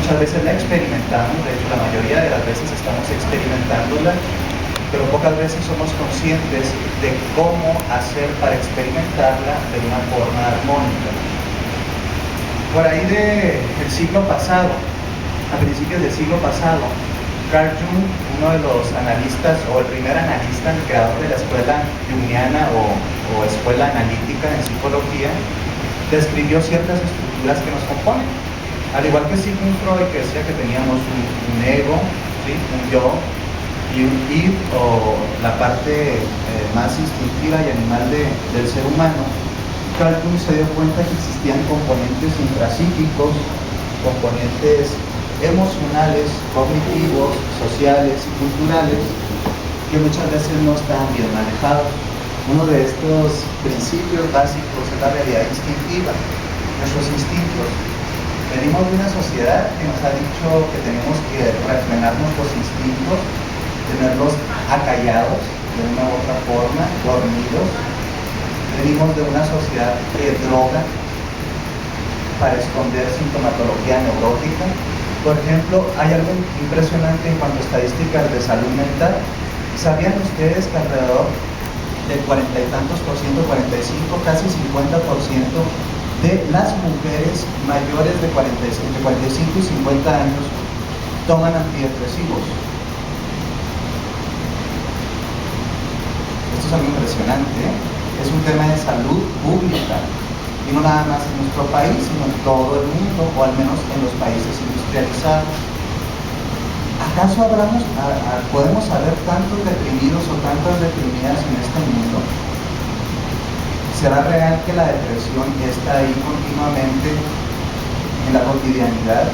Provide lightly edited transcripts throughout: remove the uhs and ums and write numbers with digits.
muchas veces la experimentamos, de hecho la mayoría de las veces estamos experimentándola, pero pocas veces somos conscientes de cómo hacer para experimentarla de una forma armónica. Por ahí del siglo pasado, a principios del siglo pasado, Carl Jung, uno de los analistas, o el primer analista, el creador de la escuela jungiana o escuela analítica en psicología, describió ciertas estructuras que nos componen. Al igual que Sigmund Freud, que decía que teníamos un ego, ¿sí?, un yo, y un id, o la parte más instintiva y animal del ser humano, Carl Jung se dio cuenta que existían componentes intrapsíquicos, componentes emocionales, cognitivos, sociales y culturales, que muchas veces no están bien manejados. Uno de estos principios básicos es la realidad instintiva, nuestros instintos. Venimos de una sociedad que nos ha dicho que tenemos que refrenar nuestros instintos, tenerlos acallados de una u otra forma, dormidos. Venimos de una sociedad que droga para esconder sintomatología neurótica. Por ejemplo, hay algo impresionante en cuanto a estadísticas de salud mental. ¿Sabían ustedes que alrededor del 40 y tantos por ciento, 45, casi 50% de las mujeres mayores de 45 y 50 años toman antidepresivos? Esto es algo impresionante, ¿eh? Es un tema de salud pública. Y no nada más en nuestro país, sino en todo el mundo, o al menos en los países industrializados. ¿Acaso podemos haber tantos deprimidos o tantas deprimidas en este mundo? ¿Será real que la depresión está ahí continuamente en la cotidianidad?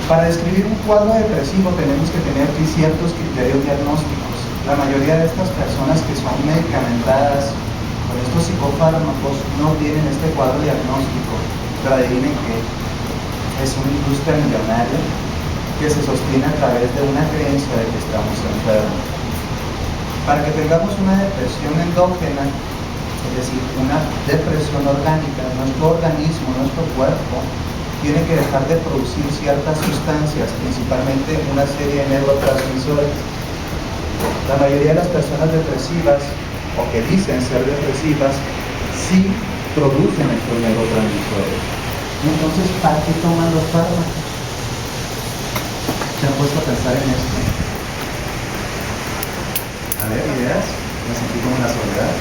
Para describir un cuadro depresivo tenemos que tener ciertos criterios diagnósticos. La mayoría de estas personas que son medicamentadas con estos psicofármacos no tienen este cuadro diagnóstico, pero adivinen que es una industria millonaria que se sostiene a través de una creencia de que estamos enfermos. Para que tengamos una depresión endógena, es decir, una depresión orgánica, nuestro organismo, nuestro cuerpo, tiene que dejar de producir ciertas sustancias, principalmente una serie de neurotransmisores. La mayoría de las personas depresivas, o que dicen ser depresivas, sí producen estos neurotransmisores. Entonces, ¿para qué toman los fármacos? ¿Se han puesto a pensar en esto? A ver, ideas. Me sentí como una soledad.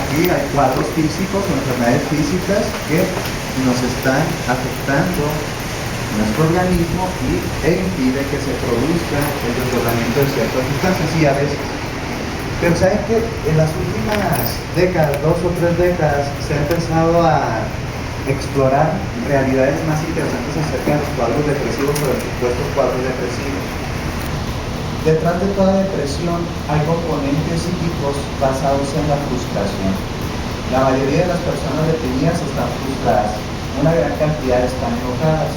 Aquí hay cuadros físicos o enfermedades físicas que nos están afectando nuestro organismo e impide que se produzca el desbordamiento de ciertas sustancias, y a veces. Pero ¿saben qué? En las últimas décadas, 2 o 3 décadas, se ha empezado a explorar realidades más interesantes acerca de los cuadros depresivos o de supuestos cuadros depresivos. Detrás de toda depresión hay componentes psíquicos basados en la frustración. La mayoría de las personas deprimidas están frustradas, una gran cantidad están enojadas.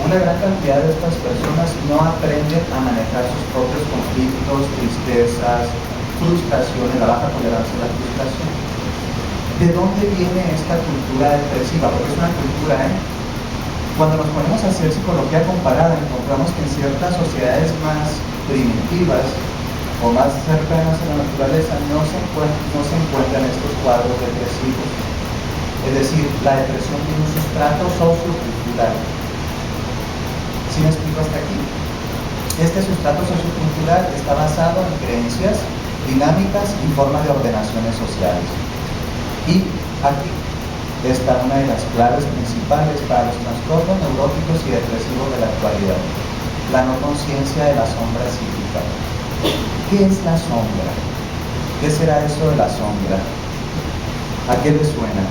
Una gran cantidad de estas personas no aprenden a manejar sus propios conflictos, tristezas, frustraciones, la baja tolerancia a la frustración. ¿De dónde viene esta cultura depresiva? Porque es una cultura, ¿eh? Cuando nos ponemos a hacer psicología comparada, encontramos que en ciertas sociedades más primitivas o más cercanas a la naturaleza no se encuentran estos cuadros depresivos. Es decir, la depresión tiene un sustrato sociocultural. ¿Sí me explico hasta aquí? Este sustrato sociocultural está basado en creencias, dinámicas y formas de ordenaciones sociales. Y aquí está una de las claves principales para los trastornos neuróticos y depresivos de la actualidad: la no conciencia de la sombra psíquica. ¿Qué es la sombra? ¿Qué será eso de la sombra? ¿A qué le suena?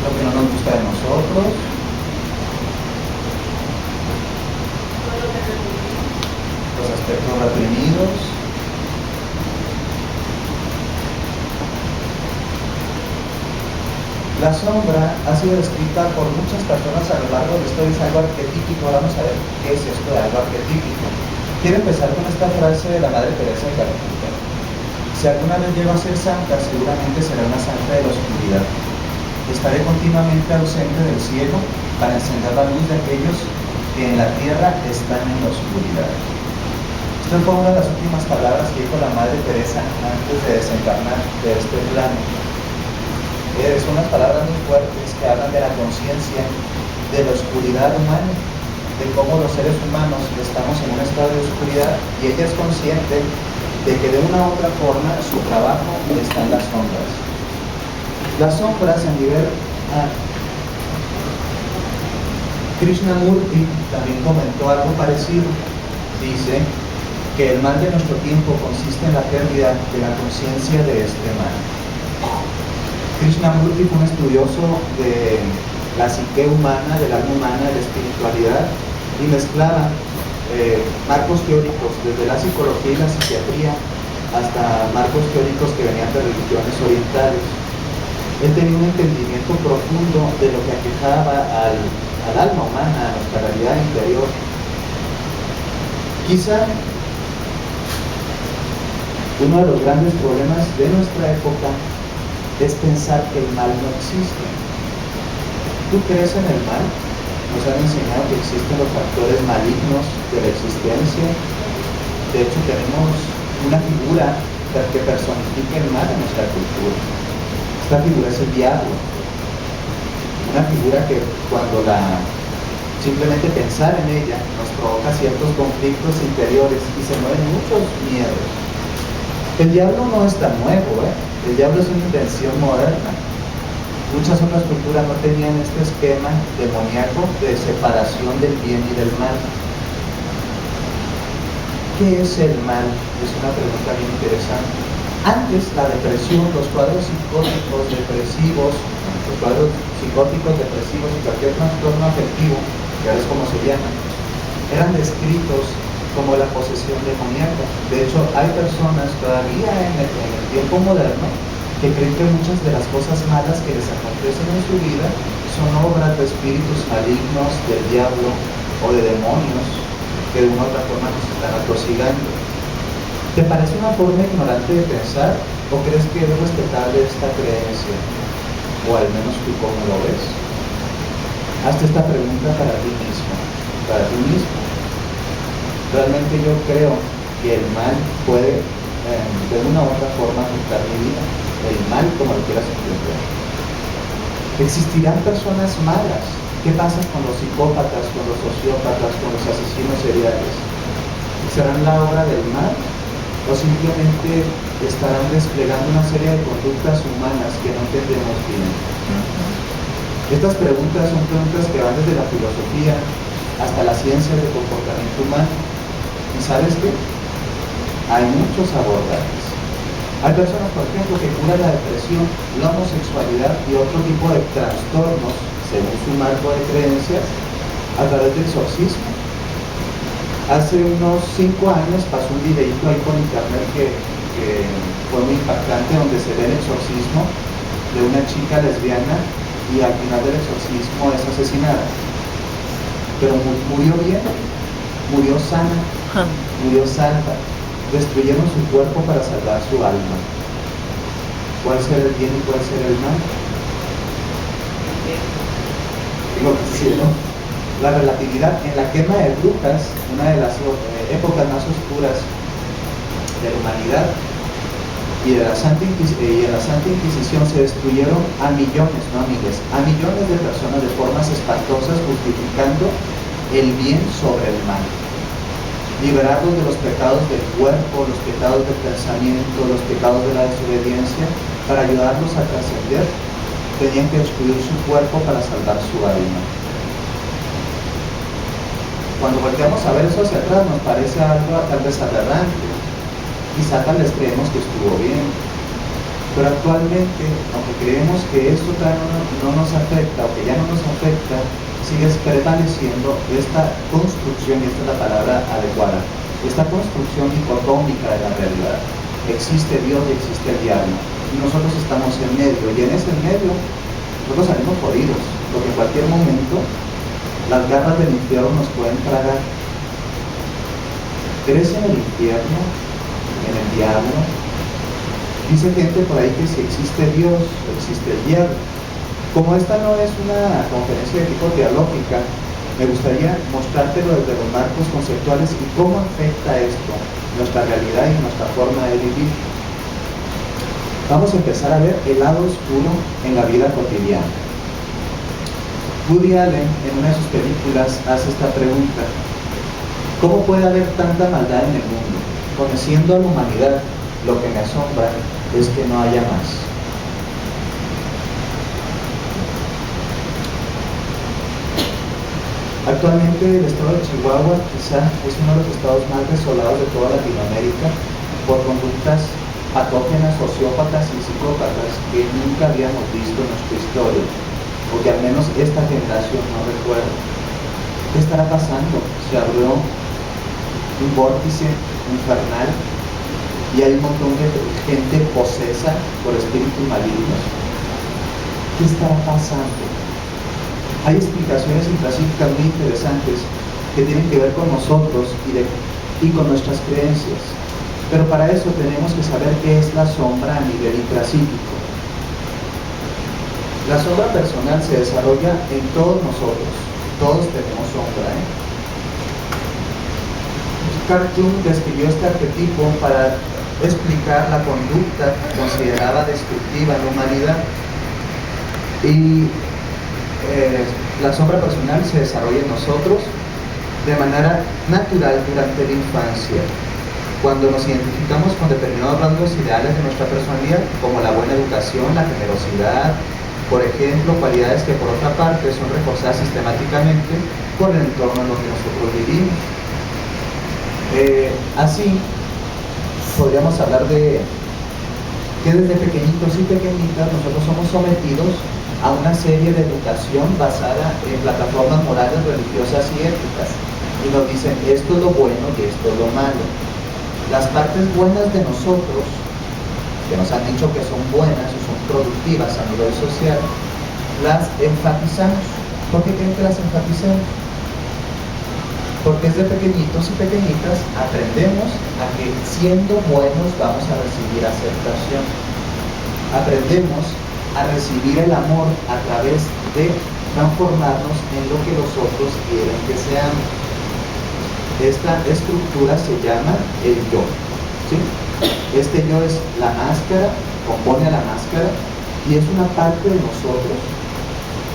Lo que no nos gusta de nosotros, los aspectos reprimidos, La sombra ha sido descrita por muchas personas a lo largo de la historia, es algo arquetípico. Vamos a ver qué es esto de algo arquetípico. Quiero empezar con esta frase de la Madre Teresa de Calcuta: si alguna vez llego a ser santa, seguramente será una santa de la oscuridad. Estaré continuamente ausente del cielo para encender la luz de aquellos que en la tierra están en la oscuridad. Esta fue una de las últimas palabras que dijo la Madre Teresa antes de desencarnar de este plano. Son unas palabras muy fuertes que hablan de la conciencia de la oscuridad humana, de cómo los seres humanos estamos en un estado de oscuridad, y ella es consciente de que de una u otra forma su trabajo está en las sombras. Las sombras a nivel Krishnamurti también comentó algo parecido. Dice que el mal de nuestro tiempo consiste en la pérdida de la conciencia de este mal. Krishnamurti fue un estudioso de la psique humana, del alma humana, de la espiritualidad, y mezclaba marcos teóricos desde la psicología y la psiquiatría hasta marcos teóricos que venían de religiones orientales. Él tenía un entendimiento profundo de lo que aquejaba al alma humana, a nuestra realidad interior. Quizá uno de los grandes problemas de nuestra época es pensar que el mal no existe. ¿Tú crees en el mal? Nos han enseñado que existen los factores malignos de la existencia. De hecho, tenemos una figura que personifica el mal en nuestra cultura. Esta figura es el diablo. Una figura que cuando simplemente pensar en ella nos provoca ciertos conflictos interiores y se mueven muchos miedos. El diablo no es tan nuevo, El diablo es una invención moderna. Muchas otras culturas no tenían este esquema demoníaco de separación del bien y del mal. ¿Qué es el mal? Es una pregunta bien interesante. Antes, la depresión, los cuadros psicóticos depresivos, los cuadros psicóticos depresivos y cualquier trastorno afectivo, que ahora es como se llama, eran descritos como la posesión demoníaca. De hecho, hay personas todavía en el tiempo moderno que creen que muchas de las cosas malas que les acontecen en su vida son obras de espíritus malignos, del diablo o de demonios que de una u otra forma nos están atosigando. ¿Te parece una forma ignorante de pensar o crees que es respetable esta creencia? O al menos tú cómo lo ves. Hazte esta pregunta para ti mismo, para ti mismo. Realmente yo creo que el mal puede de una u otra forma afectar mi vida. El mal como lo quieras entender. ¿Existirán personas malas? ¿Qué pasa con los psicópatas, con los sociópatas, con los asesinos seriales? ¿Serán la obra del mal? ¿O simplemente estarán desplegando una serie de conductas humanas que no entendemos bien? Estas preguntas son preguntas que van desde la filosofía hasta la ciencia del comportamiento humano. ¿Y sabes qué? Hay muchos abordajes. Hay personas, por ejemplo, que curan la depresión, la homosexualidad y otro tipo de trastornos, según su marco de creencias, a través del exorcismo. Hace unos 5 años pasó un videíto ahí por internet que fue muy impactante, donde se ve el exorcismo de una chica lesbiana y al final del exorcismo es asesinada. Pero murió bien, murió sana, murió santa. Destruyeron su cuerpo para salvar su alma. ¿Cuál será el bien y cuál será el mal? Digo, sí, ¿no? La relatividad. En la quema de brujas, una de las épocas más oscuras de la humanidad, y en la Santa Inquisición se destruyeron a millones, no a miles, a millones de personas de formas espantosas, justificando el bien sobre el mal. Liberarlos de los pecados del cuerpo, los pecados del pensamiento, los pecados de la desobediencia, para ayudarlos a trascender, tenían que destruir su cuerpo para salvar su alma. Cuando volteamos a ver eso hacia atrás, nos parece algo tal vez aberrante. Quizá tal vez creemos que estuvo bien, pero actualmente, aunque creemos que esto no nos afecta o que ya no nos afecta, sigue prevaleciendo esta construcción, y esta es la palabra adecuada, esta construcción dicotómica de la realidad. Existe Dios y existe el diablo, y nosotros estamos en medio, y en ese medio nosotros salimos jodidos, porque en cualquier momento las garras del infierno nos pueden tragar. ¿Crees en el infierno? ¿En el diablo? Dice gente por ahí que si existe Dios, existe el diablo. Como esta no es una conferencia de tipo teológica, me gustaría mostrártelo desde los marcos conceptuales y cómo afecta esto nuestra realidad y nuestra forma de vivir. Vamos a empezar a ver el lado oscuro en la vida cotidiana. Woody Allen, en una de sus películas, hace esta pregunta: ¿cómo puede haber tanta maldad en el mundo? Conociendo a la humanidad, lo que me asombra es que no haya más. Actualmente el estado de Chihuahua quizá es uno de los estados más desolados de toda Latinoamérica por conductas patógenas, sociópatas y psicópatas que nunca habíamos visto en nuestra historia, o que al menos esta generación no recuerda. ¿Qué estará pasando? Se abrió un vórtice infernal y hay un montón de gente posesa por espíritus malignos. ¿Qué estará pasando? Hay explicaciones intrapsíquicas muy interesantes que tienen que ver con nosotros y con nuestras creencias. Pero para eso tenemos que saber qué es la sombra a nivel intrapsíquico. La sombra personal se desarrolla en todos nosotros. Todos tenemos sombra, Carl Jung describió este arquetipo para explicar la conducta considerada destructiva en la humanidad. Y la sombra personal se desarrolla en nosotros de manera natural durante la infancia, cuando nos identificamos con determinados rasgos ideales de nuestra personalidad, como la buena educación, la generosidad, por ejemplo, cualidades que por otra parte son reforzadas sistemáticamente por el entorno en el que nosotros vivimos. Así, podríamos hablar de que desde pequeñitos y pequeñitas nosotros somos sometidos a una serie de educación basada en plataformas morales, religiosas y éticas, y nos dicen esto es lo bueno y esto es lo malo. Las partes buenas de nosotros, que nos han dicho que son buenas o son productivas a nivel social, las enfatizamos. ¿Por qué creen que las enfatizamos? Porque desde pequeñitos y pequeñitas aprendemos a que siendo buenos vamos a recibir aceptación. Aprendemos a recibir el amor a través de transformarnos en lo que los otros quieren que seamos. Esta estructura se llama el yo, ¿sí? Este yo es la máscara, compone a la máscara, y es una parte de nosotros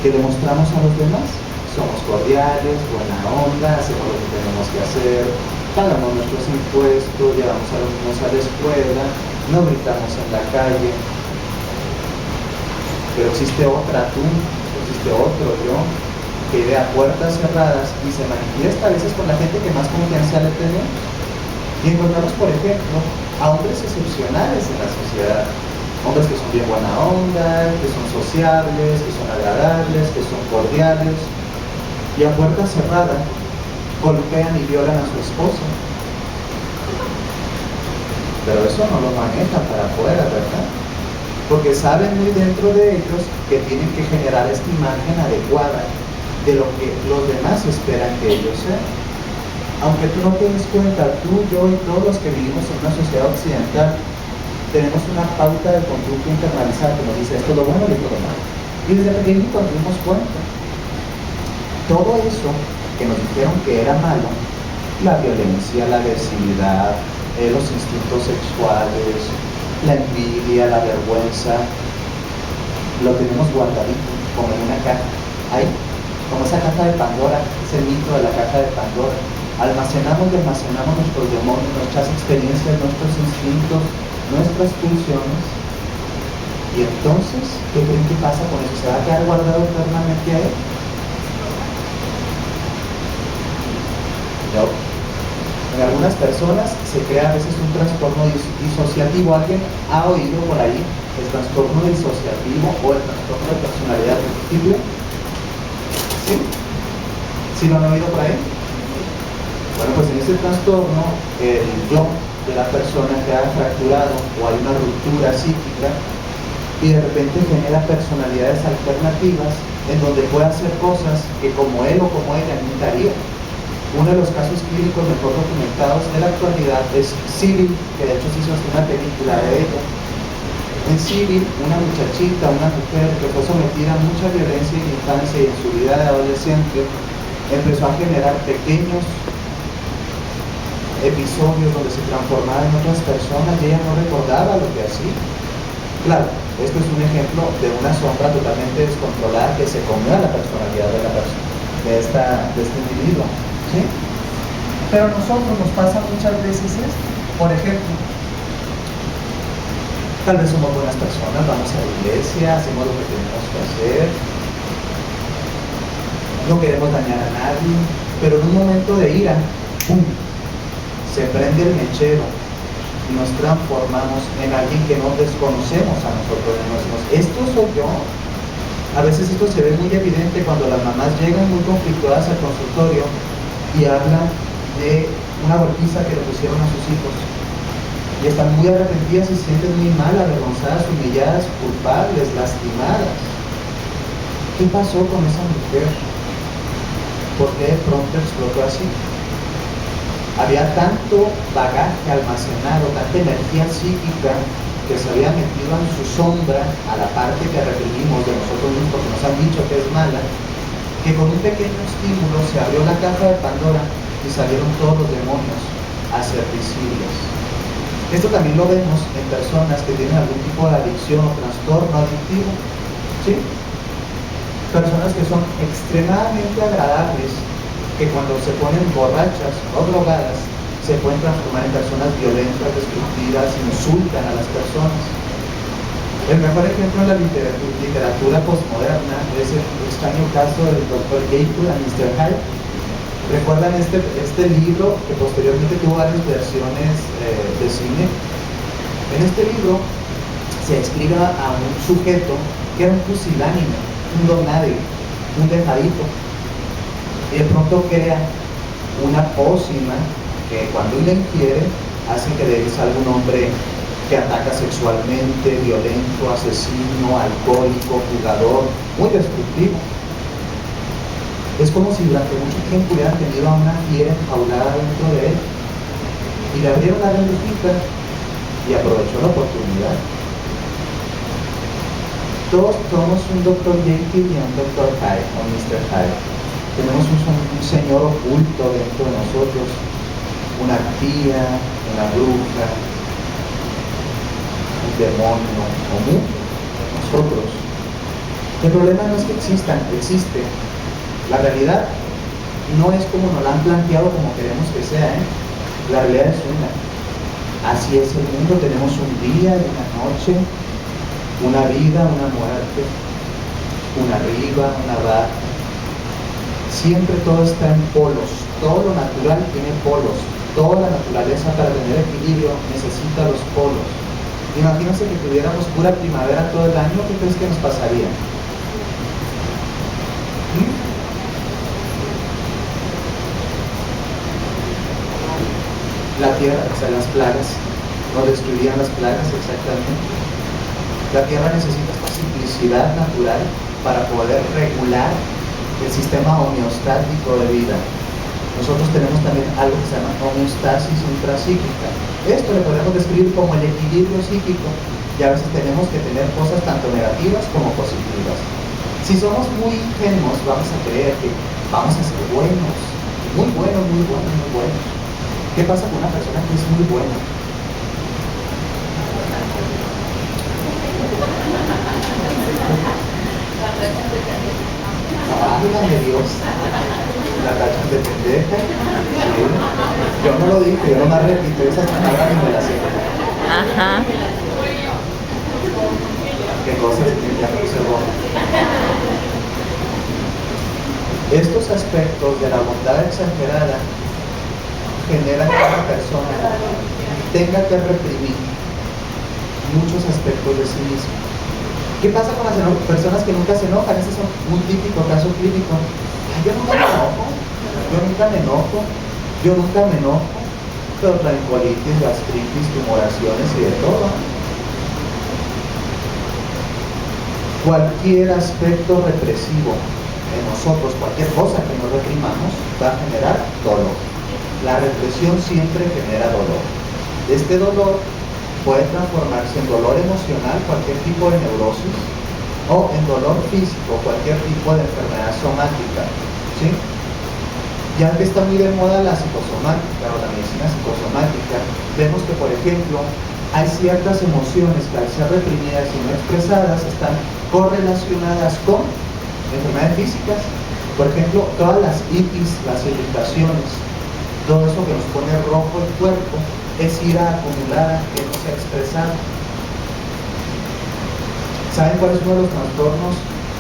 que demostramos a los demás. Somos cordiales, buena onda, hacemos lo que tenemos que hacer, pagamos nuestros impuestos, llevamos a los niños a la escuela, no gritamos en la calle. Pero existe otra tú, existe otro yo, que ve a puertas cerradas y se manifiesta a veces con la gente que más confianza le tenemos. Y encontramos, por ejemplo, a hombres excepcionales en la sociedad. Hombres que son bien buena onda, que son sociables, que son agradables, que son cordiales. Y a puerta cerrada golpean y violan a su esposa. Pero eso no lo manejan para afuera, ¿verdad? Porque saben muy dentro de ellos que tienen que generar esta imagen adecuada de lo que los demás esperan que ellos sean. Aunque tú no te des cuenta, tú, yo y todos los que vivimos en una sociedad occidental tenemos una pauta de conducta internalizada que nos dice esto es lo bueno y esto es lo malo. Y desde pequeñitos nos dimos cuenta. Todo eso que nos dijeron que era malo, la violencia, la agresividad, los instintos sexuales, la envidia, la vergüenza, lo tenemos guardadito como en una caja, ahí, como esa caja de Pandora, ese mito de la caja de Pandora. Almacenamos nuestros demonios, nuestras experiencias, nuestros instintos, nuestras pulsiones. Y entonces, ¿qué creen que pasa con eso? ¿Se va a quedar guardado eternamente ahí? No. En algunas personas se crea a veces un trastorno disociativo. ¿Alguien ha oído por ahí el trastorno disociativo o el trastorno de personalidad múltiple? ¿Sí? ¿Sí lo han oído por ahí? Bueno, pues en ese trastorno el yo de la persona queda fracturado o hay una ruptura psíquica y de repente genera personalidades alternativas en donde puede hacer cosas que como él o como ella nunca haría. Uno de los casos clínicos mejor documentados de la actualidad es Civil, que de hecho se hizo hasta una película de ella. En Civil, una muchachita, una mujer que fue sometida a mucha violencia en la infancia y en su vida de adolescente, empezó a generar pequeños episodios donde se transformaba en otras personas y ella no recordaba lo que hacía. Claro, esto es un ejemplo de una sombra totalmente descontrolada que se comió a la personalidad de la persona, de este individuo, ¿sí? Pero a nosotros nos pasa muchas veces esto. Por ejemplo, tal vez somos buenas personas, vamos a la iglesia, hacemos lo que tenemos que hacer, no queremos dañar a nadie, pero en un momento de ira, ¡pum!, se prende el mechero y nos transformamos en alguien que no desconocemos a nosotros mismos. Esto soy yo. A veces esto se ve muy evidente cuando las mamás llegan muy conflictuadas al consultorio y hablan de una golpiza que le pusieron a sus hijos. Y están muy arrepentidas y se sienten muy mal, avergonzadas, humilladas, culpables, lastimadas. ¿Qué pasó con esa mujer? ¿Por qué de pronto explotó así? Había tanto bagaje almacenado, tanta energía psíquica que se había metido en su sombra a la parte que reprimimos de nosotros mismos, porque nos han dicho que es mala, que con un pequeño estímulo se abrió la caja de Pandora y salieron todos los demonios a ser visibles. Esto también lo vemos en personas que tienen algún tipo de adicción o trastorno adictivo, ¿sí? Personas que son extremadamente agradables, que cuando se ponen borrachas o drogadas se pueden transformar en personas violentas, destructivas, insultan a las personas. El mejor ejemplo en la literatura postmoderna es el extraño caso del Dr. Jekyll y Mr. Hyde. ¿Recuerdan este libro que posteriormente tuvo varias versiones de cine? En este libro se describe a un sujeto que era un pusilánime, un don nadie, un dejadito. Y de pronto crea una pócima que cuando la ingiere hace que de él salga un hombre que ataca sexualmente, violento, asesino, alcohólico, jugador, muy destructivo. Es como si durante mucho tiempo hubieran tenido a una fiera enjaulada dentro de él y le abrieron la rendijita y aprovechó la oportunidad. Todos somos un Dr. Jekyll y un Dr. Hyde, o Mr. Hyde. Tenemos un señor oculto dentro de nosotros, una tía, una bruja, un demonio, o nosotros. El problema no es que existan, existe. La realidad no es como nos la han planteado como queremos que sea, ¿eh? La realidad es una. Así es el mundo, tenemos un día y una noche, una vida, una muerte, una arriba, una abajo. Siempre todo está en polos, todo lo natural tiene polos, toda la naturaleza para tener equilibrio necesita los polos. Imagínense que tuviéramos pura primavera todo el año, ¿qué crees que nos pasaría? La tierra, o sea, las plagas, nos destruirían las plagas exactamente. La tierra necesita esta simplicidad natural para poder regular el sistema homeostático de vida. Nosotros tenemos también algo que se llama homeostasis intrapsíquica. Esto le podemos describir como el equilibrio psíquico, y a veces tenemos que tener cosas tanto negativas como positivas. Si somos muy ingenuos, vamos a creer que vamos a ser buenos, muy buenos, muy buenos, muy buenos. ¿Qué pasa con una persona que es muy buena? Válgame Dios, la tachan de pendeja. ¿Sí? Yo no lo dije, yo nomás repito esas palabras y me las sé. Ajá. Qué cosas que ya no se borran. Estos aspectos de la bondad exagerada generan que una persona tenga que reprimir muchos aspectos de sí misma. ¿Qué pasa con las personas que nunca se enojan? Ese es un típico caso clínico. Yo nunca me enojo, pero traen colitis, gastritis, tumoraciones y de todo. Cualquier aspecto represivo en nosotros, cualquier cosa que nos reprimamos, va a generar dolor. La represión siempre genera dolor. Este dolor puede transformarse en dolor emocional, cualquier tipo de neurosis, o en dolor físico, cualquier tipo de enfermedad somática, ¿sí? Ya que está muy de moda la psicosomática o la medicina psicosomática, vemos que, por ejemplo, hay ciertas emociones que al ser reprimidas y no expresadas están correlacionadas con enfermedades físicas. Por ejemplo, todas las itis, las irritaciones, todo eso que nos pone rojo el cuerpo, es ira acumulada que no se ha expresado. ¿Saben cuál es uno de los trastornos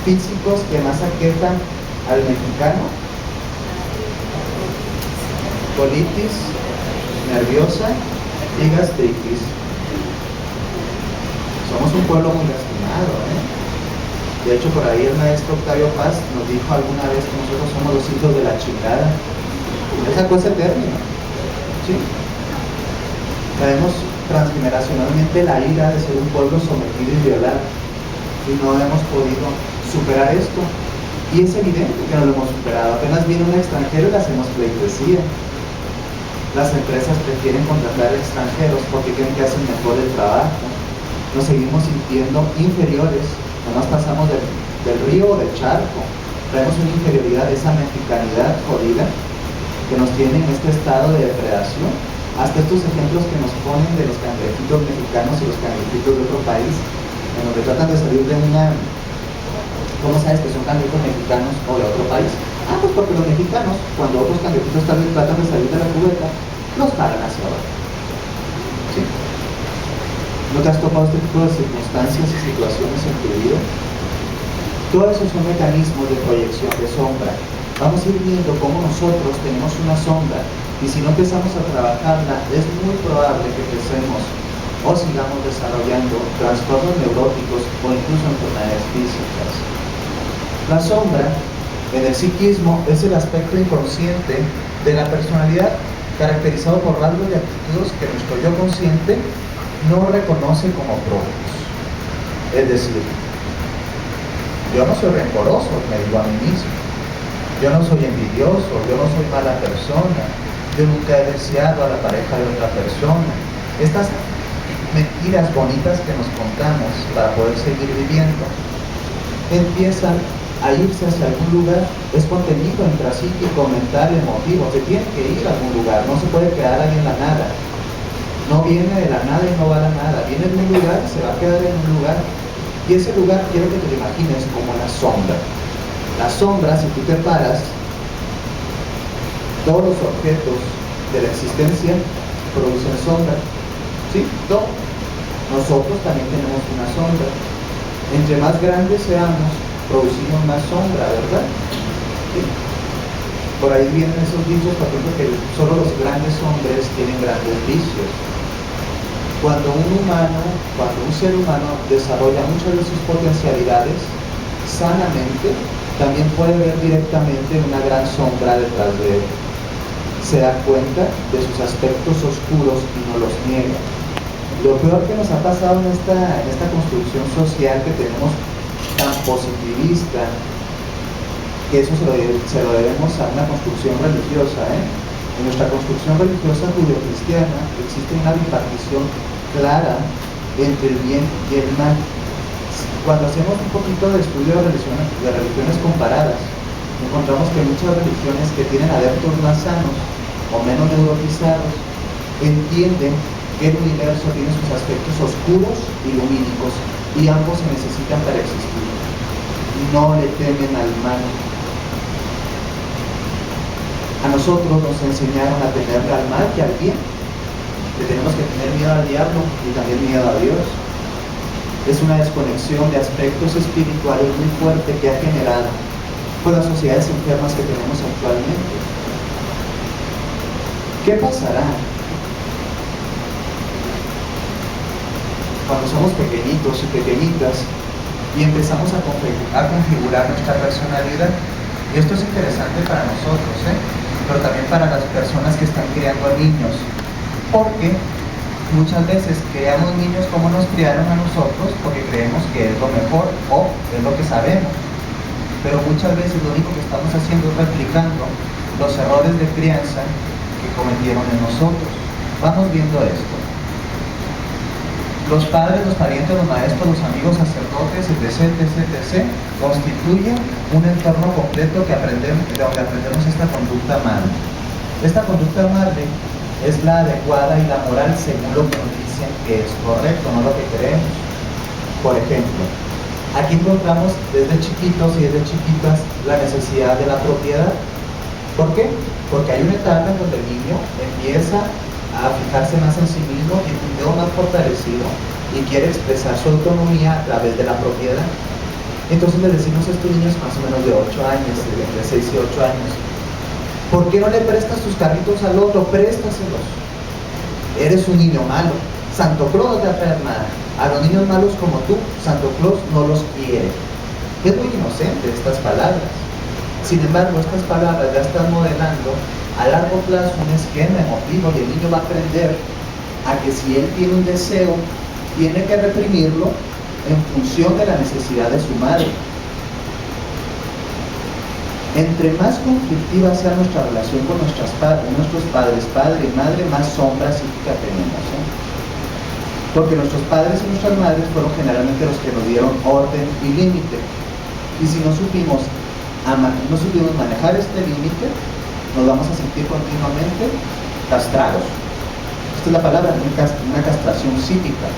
físicos que más aquejan al mexicano? Colitis nerviosa y gastritis. Somos un pueblo muy lastimado, ¿eh? De hecho, por ahí el maestro Octavio Paz nos dijo alguna vez que nosotros somos los hijos de la chingada. Él sacó ese término, ¿sí? Traemos transgeneracionalmente la ira de ser un pueblo sometido y violado, y no hemos podido superar esto. Y es evidente que no lo hemos superado. Apenas viene un extranjero y le hacemos pleitesía. Las empresas prefieren contratar extranjeros porque creen que hacen mejor el trabajo. Nos seguimos sintiendo inferiores. No nos pasamos del río o del charco. Traemos una inferioridad, esa mexicanidad jodida que nos tiene en este estado de depredación. Hasta estos ejemplos que nos ponen de los cangrejitos mexicanos y los cangrejitos de otro país, en donde tratan de salir de una... ¿Cómo sabes que son cangrejos mexicanos o de otro país? Ah, pues porque los mexicanos, cuando otros cangrejitos también tratan de salir de la cubeta, los jalan hacia abajo. ¿Sí? ¿No te has topado este tipo de circunstancias y situaciones en tu vida? Todos esos son mecanismos de proyección de sombra. Vamos a ir viendo cómo nosotros tenemos una sombra y si no empezamos a trabajarla, es muy probable que empecemos o sigamos desarrollando trastornos neuróticos o incluso enfermedades físicas. La sombra en el psiquismo es el aspecto inconsciente de la personalidad caracterizado por rasgos y actitudes que nuestro yo consciente no reconoce como propios. Es decir, yo no soy rencoroso, me digo a mí mismo. Yo no soy envidioso, yo no soy mala persona, yo nunca he deseado a la pareja de otra persona. Estas mentiras bonitas que nos contamos para poder seguir viviendo empiezan a irse hacia algún lugar. Es contenido intrapsíquico, mental, emotivo. Se tiene que ir a algún lugar, no se puede quedar ahí en la nada. No viene de la nada y no va a la nada. Viene de un lugar y se va a quedar en un lugar. Y ese lugar quiero que te lo imagines como la sombra. La sombra, si tú te paras, todos los objetos de la existencia producen sombra. ¿Sí? Todo. Nosotros también tenemos una sombra. Entre más grandes seamos, producimos más sombra, ¿verdad? ¿Sí? Por ahí vienen esos dichos, por ejemplo, que solo los grandes hombres tienen grandes vicios. Cuando un ser humano desarrolla muchas de sus potencialidades sanamente, también puede ver directamente una gran sombra detrás de él. Se da cuenta de sus aspectos oscuros y no los niega. Lo peor que nos ha pasado en esta construcción social que tenemos tan positivista, que eso se lo debemos a una construcción religiosa, En nuestra construcción religiosa judeocristiana existe una bipartición clara entre el bien y el mal. Cuando hacemos un poquito de estudio de religiones comparadas, encontramos que muchas religiones que tienen adeptos más sanos o menos neurotizados entienden que el universo tiene sus aspectos oscuros y lumínicos y ambos se necesitan para existir. No le temen al mal. A nosotros nos enseñaron a temerle al mal que al bien. Le tenemos que tener miedo al diablo y también miedo a Dios. Es una desconexión de aspectos espirituales muy fuerte que ha generado con las sociedades enfermas que tenemos actualmente. ¿Qué pasará cuando somos pequeñitos y pequeñitas y empezamos a configurar nuestra personalidad? Y esto es interesante para nosotros, pero también para las personas que están criando a niños, porque muchas veces criamos niños como nos criaron a nosotros porque creemos que es lo mejor o es lo que sabemos. Pero muchas veces lo único que estamos haciendo es replicando los errores de crianza que cometieron en nosotros. Vamos viendo esto. Los padres, los parientes, los maestros, los amigos, sacerdotes, etc. constituyen un entorno completo que donde aprendemos esta conducta amable. Esta conducta amable es la adecuada y la moral según lo que nos dicen que es correcto, no lo que queremos. Por ejemplo, aquí encontramos desde chiquitos y desde chiquitas la necesidad de la propiedad. ¿Por qué? Porque hay una etapa en donde el niño empieza a fijarse más en sí mismo y un dedo más fortalecido y quiere expresar su autonomía a través de la propiedad. Entonces le decimos a estos niños más o menos de 8 años, de 6 y 8 años, ¿por qué no le prestas tus carritos al otro? Préstaselos. Eres un niño malo. Santo Claus no te va a traer nada. A los niños malos como tú, Santo Claus no los quiere. Es muy inocente estas palabras. Sin embargo, estas palabras ya están modelando a largo plazo un esquema emotivo y el niño va a aprender a que si él tiene un deseo, tiene que reprimirlo en función de la necesidad de su madre. Entre más conflictiva sea nuestra relación con nuestros padres, padre y madre, más sombra psíquica tenemos, ¿eh? Porque nuestros padres y nuestras madres fueron generalmente los que nos dieron orden y límite. Y si no supimos manejar este límite, nos vamos a sentir continuamente castrados. Esta es la palabra, una castración psíquica.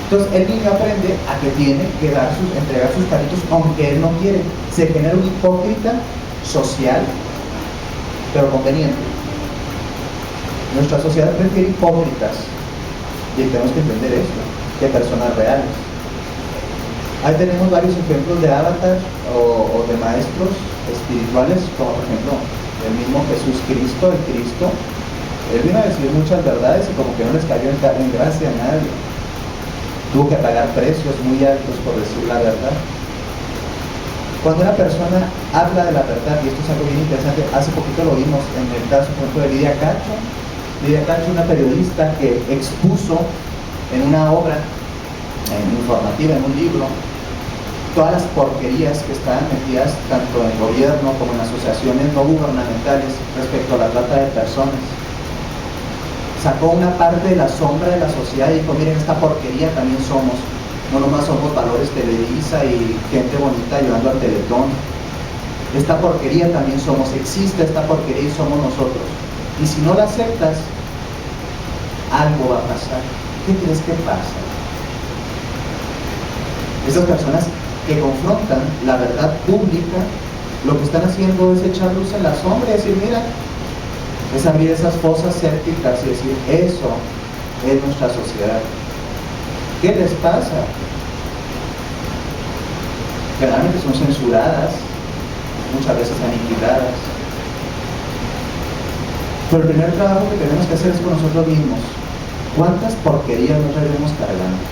Entonces el niño aprende a que tiene que entregar sus carritos aunque él no quiere. Se genera un hipócrita social, pero conveniente. Nuestra sociedad prefiere hipócritas, y tenemos que entender esto, que personas reales. Ahí tenemos varios ejemplos de avatar o de maestros espirituales, como por ejemplo el mismo Jesús Cristo, el Cristo. Él vino a decir muchas verdades y como que no les cayó en gracia a nadie. Tuvo que pagar precios muy altos por decir la verdad. Cuando una persona habla de la verdad, y esto es algo bien interesante, hace poquito lo vimos en el caso, por ejemplo, de Lidia Cacho. Lidia Cacho, una periodista que expuso en una obra informativa, en un libro, todas las porquerías que estaban metidas tanto en el gobierno como en asociaciones no gubernamentales respecto a la trata de personas. Sacó una parte de la sombra de la sociedad y dijo, miren, esta porquería también somos. No nomás somos Valores Televisa y gente bonita llevando al Teletón. Esta porquería también somos. Existe esta porquería y somos nosotros. Y si no la aceptas, algo va a pasar. ¿Qué crees que pasa? Esas personas que confrontan la verdad pública, lo que están haciendo es echar luz en la sombra y decir, mira, es abrir esas fosas sépticas y decir, eso es nuestra sociedad. ¿Qué les pasa? Generalmente son censuradas, muchas veces aniquiladas. Pero el primer trabajo que tenemos que hacer es con nosotros mismos. ¿Cuántas porquerías nos traemos cargando?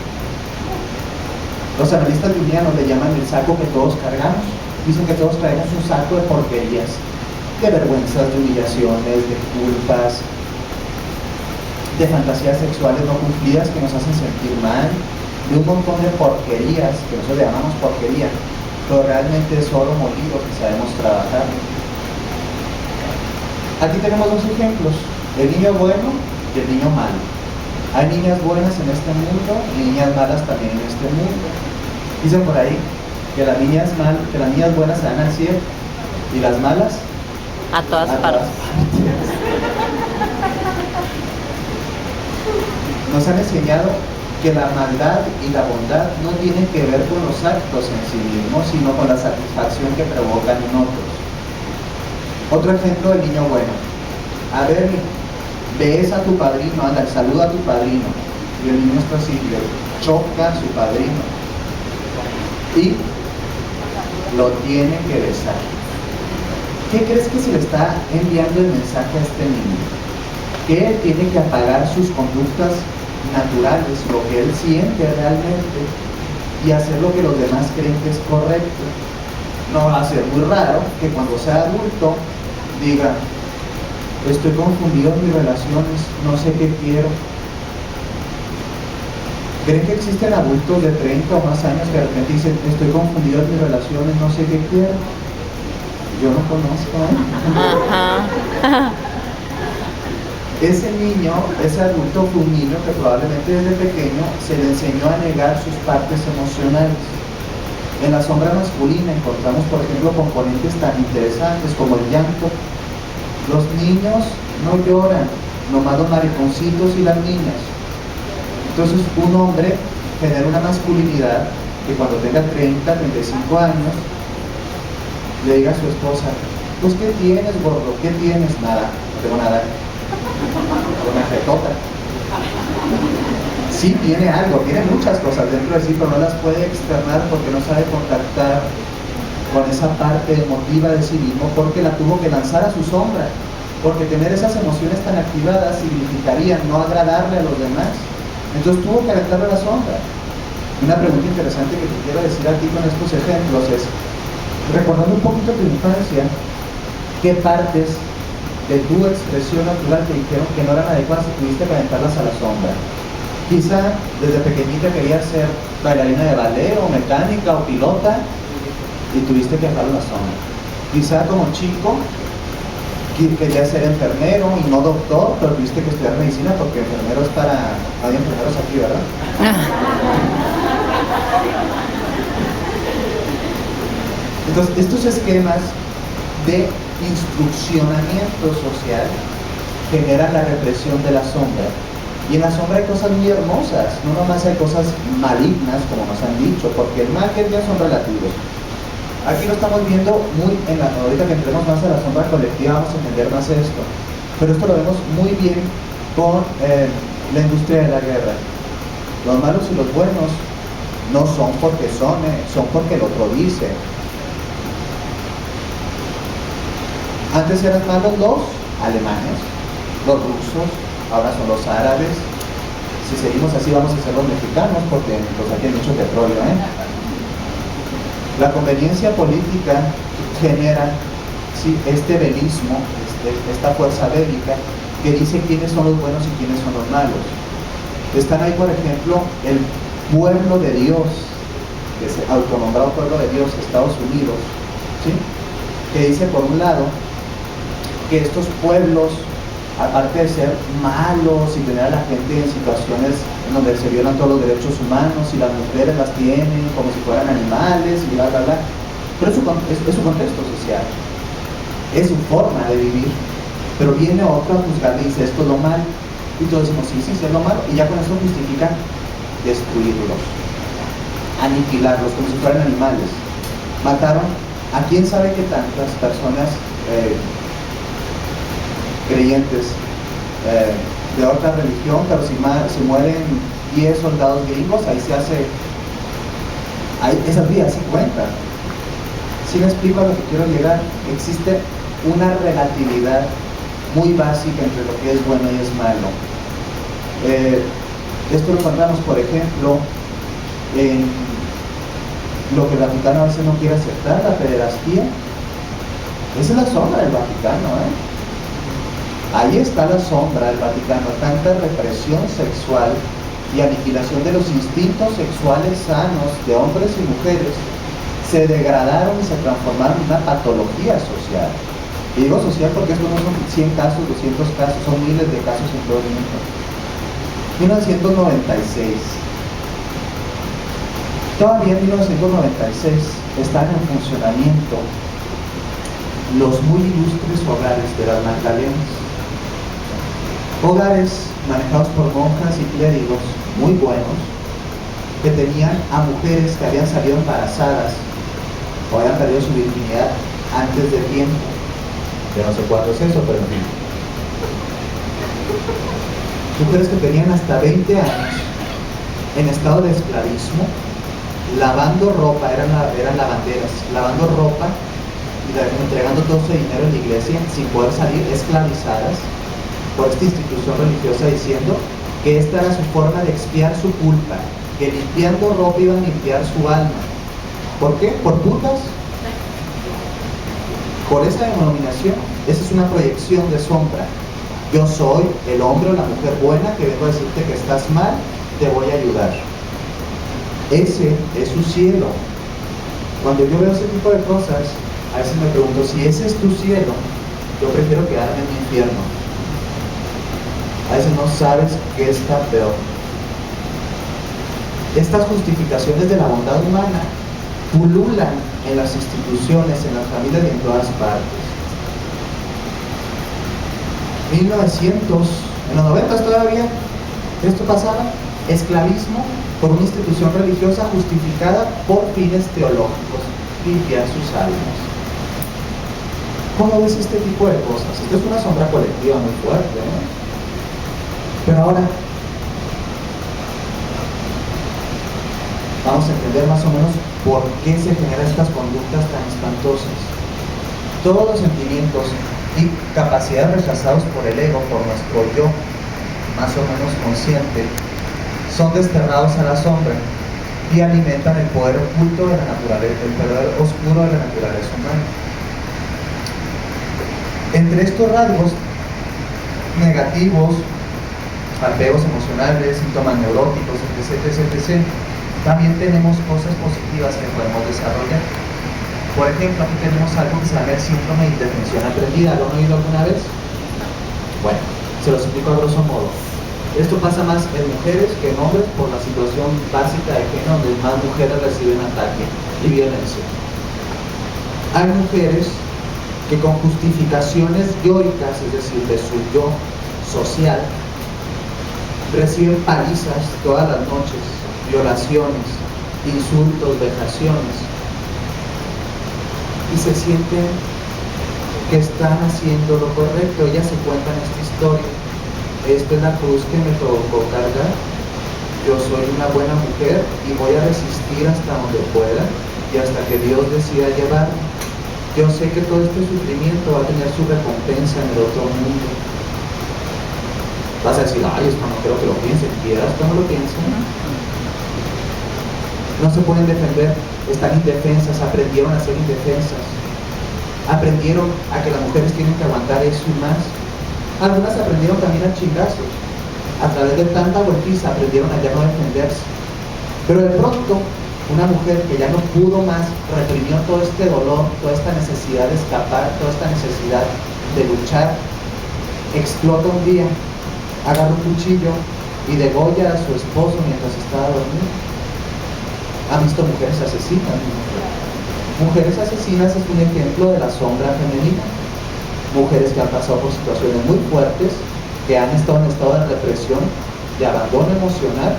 Los analistas junguianos le llaman el saco que todos cargamos. Dicen que todos traemos un saco de porquerías, de vergüenzas, de humillaciones, de culpas, de fantasías sexuales no cumplidas que nos hacen sentir mal, de un montón de porquerías que nosotros le llamamos porquería, pero realmente es oro molido que sabemos trabajar. Aquí tenemos dos ejemplos, el niño bueno y el niño malo. Hay niñas buenas en este mundo y niñas malas también en este mundo. Dicen por ahí que las niñas buenas se van al cielo y las malas a todas partes. Nos han enseñado que la maldad y la bondad no tienen que ver con los actos en sí mismos, sino con la satisfacción que provocan en otros. Otro ejemplo del niño bueno. A ver, ves a tu padrino, anda, saluda a tu padrino. Y el niño está así, le choca a su padrino. Y lo tiene que besar. ¿Qué crees que se le está enviando el mensaje a este niño? Que él tiene que apagar sus conductas naturales, lo que él siente realmente, y hacer lo que los demás creen que es correcto. No va a ser muy raro que cuando sea adulto diga, estoy confundido en mis relaciones, no sé qué quiero. ¿Creen que existen adultos de 30 o más años que de repente dicen, estoy confundido en mis relaciones, no sé qué quiero? Yo no conozco, ¿eh? Ajá. Ese niño, ese adulto fue un niño que probablemente desde pequeño se le enseñó a negar sus partes emocionales. En la sombra masculina encontramos, por ejemplo, componentes tan interesantes como el llanto. Los niños no lloran, nomás los mariconcitos y las niñas. Entonces, un hombre genera una masculinidad que cuando tenga 30, 35 años, le diga a su esposa, pues, ¿qué tienes, gordo? ¿Qué tienes? Nada, no tengo nada. Una jetota. Sí tiene algo, tiene muchas cosas dentro de sí, pero no las puede externar porque no sabe contactar con esa parte emotiva de sí mismo, porque la tuvo que lanzar a su sombra, porque tener esas emociones tan activadas significaría no agradarle a los demás, entonces tuvo que aventarle a la sombra. Una pregunta interesante que te quiero decir a ti con estos ejemplos es, recordando un poquito tu infancia, ¿qué partes de tu expresión natural te dijeron que no eran adecuadas y tuviste que aventarlas a la sombra? Quizá desde pequeñita querías ser bailarina de ballet o mecánica o pilota y tuviste que dejarlo a la sombra. Quizá como chico querías ser enfermero y no doctor, pero tuviste que estudiar medicina porque enfermero es para... Hay enfermeros aquí, ¿verdad? Entonces, estos esquemas de instruccionamiento social generan la represión de la sombra. Y en la sombra hay cosas muy hermosas, no nomás hay cosas malignas, como nos han dicho, porque el mal y el bien son relativos. Aquí lo estamos viendo muy ahorita que entremos más a la sombra colectiva vamos a entender más esto. Pero esto lo vemos muy bien con la industria de la guerra. Los malos y los buenos no son porque son porque el otro dice. Antes eran malos los alemanes, los rusos, ahora son los árabes. Si seguimos así vamos a ser los mexicanos porque pues aquí hay mucho petróleo, ¿eh? La conveniencia política genera este belismo, esta fuerza bélica que dice quiénes son los buenos y quiénes son los malos. Están ahí, por ejemplo, el pueblo de Dios, que es el autonombrado pueblo de Dios, Estados Unidos, ¿sí? Que dice por un lado que estos pueblos, aparte de ser malos y tener a la gente en situaciones en donde se violan todos los derechos humanos y las mujeres las tienen como si fueran animales y bla, bla, bla, pero es su contexto social, es su forma de vivir, pero viene otro a juzgar y dice esto es lo malo, y todos decimos sí, es lo malo, y ya con eso justifican destruirlos, aniquilarlos como si fueran animales. Mataron a quién sabe qué tantas personas creyentes de otra religión, pero si mueren 10 soldados gringos, ahí se hace, esas vidas sí cuentan. Si me explico a lo que quiero llegar, existe una relatividad muy básica entre lo que es bueno y es malo. Esto lo encontramos, por ejemplo, en lo que el Vaticano a veces no quiere aceptar, la pederastía. Esa es la sombra del Vaticano, Ahí está la sombra del Vaticano, tanta represión sexual y aniquilación de los instintos sexuales sanos de hombres y mujeres se degradaron y se transformaron en una patología social. Y digo social porque estos no son 100 casos, 200 casos, son miles de casos en todo el mundo. 1996. Todavía en 1996 están en funcionamiento los muy ilustres hogares de las Magdalenas. Hogares manejados por monjas y clérigos muy buenos que tenían a mujeres que habían salido embarazadas o habían perdido su virginidad antes de tiempo. Yo no sé cuánto es eso, pero en fin. Mujeres que tenían hasta 20 años en estado de esclavismo, lavando ropa, eran lavanderas, lavando ropa y entregando todo ese dinero en la iglesia sin poder salir, esclavizadas por esta institución religiosa, diciendo que esta era su forma de expiar su culpa, que limpiando ropa iban a limpiar su alma. ¿Por qué? Por putas. Por esa denominación. Esa es una proyección de sombra. Yo soy el hombre o la mujer buena que vengo a decirte que estás mal, te voy a ayudar. Ese es su cielo. Cuando yo veo ese tipo de cosas, a veces me pregunto, si ese es tu cielo, yo prefiero quedarme en mi infierno. A veces no sabes qué está peor. Estas justificaciones de la bondad humana pululan en las instituciones, en las familias y en todas partes. 1900, en los 90 todavía, esto pasaba, esclavismo por una institución religiosa justificada por fines teológicos, limpiar sus almas. ¿Cómo ves este tipo de cosas? Esto es una sombra colectiva muy fuerte, ¿eh? Pero ahora vamos a entender más o menos por qué se generan estas conductas tan espantosas. Todos los sentimientos y capacidades rechazados por el ego, por nuestro yo, más o menos consciente, son desterrados a la sombra y alimentan el poder oculto de la naturaleza, el poder oscuro de la naturaleza humana. Entre estos rasgos negativos, apegos emocionales, síntomas neuróticos, etc., también tenemos cosas positivas que podemos desarrollar. Por ejemplo, aquí tenemos algo que se llama el síndrome de indefensión aprendida. ¿Lo han oído alguna vez? Bueno, se los explico a grosso modo. Esto pasa más en mujeres que en hombres por la situación básica de género, donde más mujeres reciben ataque y violencia. Hay mujeres que con justificaciones yoicas, es decir, de su yo social, reciben palizas todas las noches, violaciones, insultos, vejaciones, y se sienten que están haciendo lo correcto. Ellas se cuentan esta historia: esta es la cruz que me tocó cargar, yo soy una buena mujer y voy a resistir hasta donde pueda y hasta que Dios decida llevarme. Yo sé que todo este sufrimiento va a tener su recompensa en el otro mundo. Vas a decir, ay, esto no creo que lo piensen. ¿Quieras que no lo piensen? No se pueden defender, están indefensas, aprendieron a ser indefensas. Aprendieron a que las mujeres tienen que aguantar eso y más. Algunas aprendieron también a chingazos. A través de tanta golpiza aprendieron a ya no defenderse. Pero de pronto, una mujer que ya no pudo más, reprimió todo este dolor, toda esta necesidad de escapar, toda esta necesidad de luchar, explota un día, agarra un cuchillo y degolla a su esposo mientras estaba dormido. ¿Han visto mujeres asesinas? Mujeres asesinas es un ejemplo de la sombra femenina. Mujeres que han pasado por situaciones muy fuertes, que han estado en estado de represión, de abandono emocional,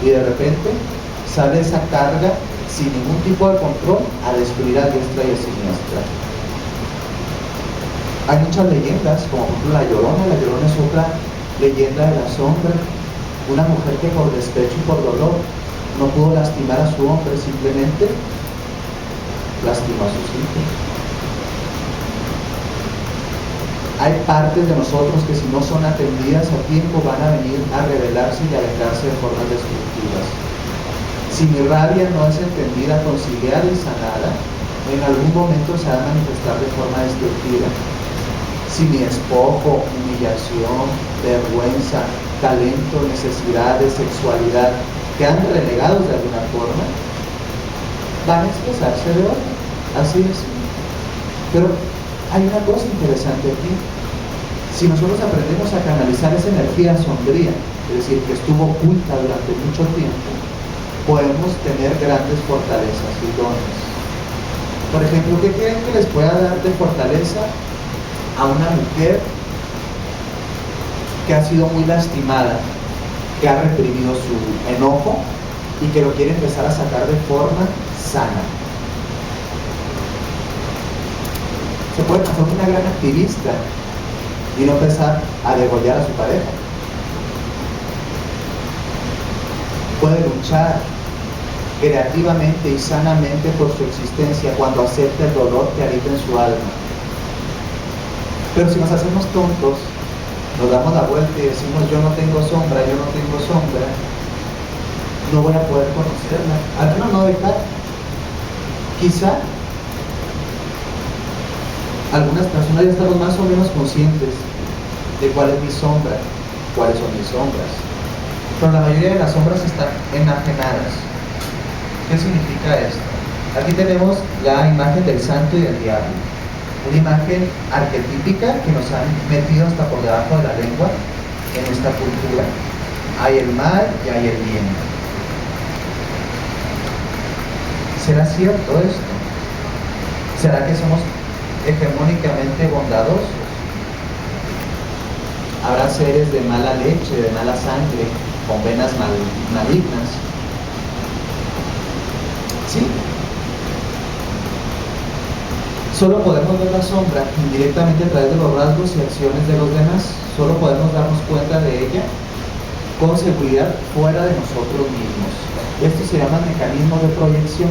y de repente sale esa carga sin ningún tipo de control a destruir a diestra y a siniestra. Hay muchas leyendas, como por ejemplo la Llorona. La Llorona es otra leyenda de la sombra. Una mujer que por despecho y por dolor no pudo lastimar a su hombre, simplemente lastimó a sus hijos. Hay partes de nosotros que, si no son atendidas a tiempo, van a venir a rebelarse y a alejarse de formas destructivas. Si mi rabia no es entendida, conciliada y sanada, en algún momento se va a manifestar de forma destructiva. Si mi despojo, humillación, vergüenza, talento, necesidades, sexualidad quedan relegados de alguna forma, van a expresarse de otra. Así es. Pero hay una cosa interesante aquí. Si nosotros aprendemos a canalizar esa energía sombría, es decir, que estuvo oculta durante mucho tiempo, podemos tener grandes fortalezas y dones. Por ejemplo, ¿qué creen que les pueda dar de fortaleza a una mujer que ha sido muy lastimada, que ha reprimido su enojo y que lo quiere empezar a sacar de forma sana? Se puede pasar una gran activista y no empezar a degollar a su pareja. Puede luchar creativamente y sanamente por su existencia cuando acepta el dolor que habita en su alma. Pero si nos hacemos tontos, nos damos la vuelta y decimos, yo no tengo sombra, no voy a poder conocerla, al menos no dejar. Quizá algunas personas ya estamos más o menos conscientes de cuál es mi sombra, cuáles son mis sombras, pero la mayoría de las sombras están enajenadas. ¿Qué significa esto? Aquí tenemos la imagen del santo y del diablo. Una imagen arquetípica que nos han metido hasta por debajo de la lengua en esta cultura. Hay el mal y hay el bien. ¿Será cierto esto? ¿Será que somos hegemónicamente bondadosos? ¿Habrá seres de mala leche, de mala sangre, con venas malignas? Sí. Solo podemos ver la sombra indirectamente a través de los rasgos y acciones de los demás. Solo podemos darnos cuenta de ella con seguridad fuera de nosotros mismos. Esto se llama mecanismo de proyección.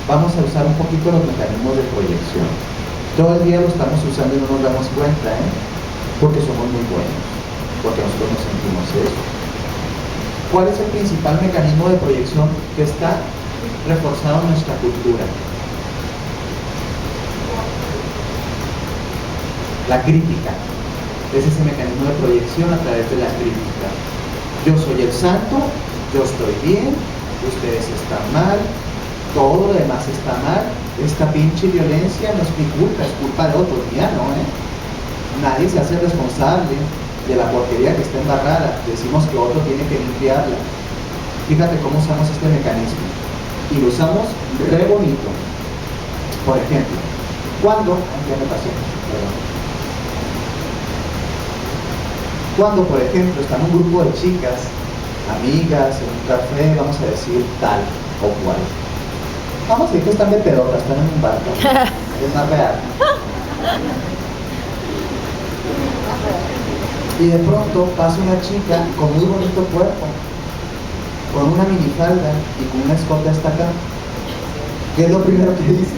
Vamos a usar un poquito los mecanismos de proyección. Todo el día lo estamos usando y no nos damos cuenta, porque somos muy buenos, porque nosotros nos sentimos eso. ¿Cuál es el principal mecanismo de proyección que está reforzado en nuestra cultura? La crítica. Es ese mecanismo de proyección a través de la crítica. Yo soy el santo, yo estoy bien, ustedes están mal, todo lo demás está mal, esta pinche violencia no es mi culpa, es culpa de otros, ya no, Nadie se hace responsable de la porquería que está embarrada, decimos que otro tiene que limpiarla. Fíjate cómo usamos este mecanismo, y lo usamos re bonito. Por ejemplo, ya me pasé, perdón. Cuando, por ejemplo, está en un grupo de chicas, amigas, en un café, vamos a decir tal o cual. Vamos a decir que están de pedota, están en un barco. Es más real. Y de pronto pasa una chica con muy bonito cuerpo, con una minifalda y con una escote hasta acá. ¿Qué es lo primero que dice?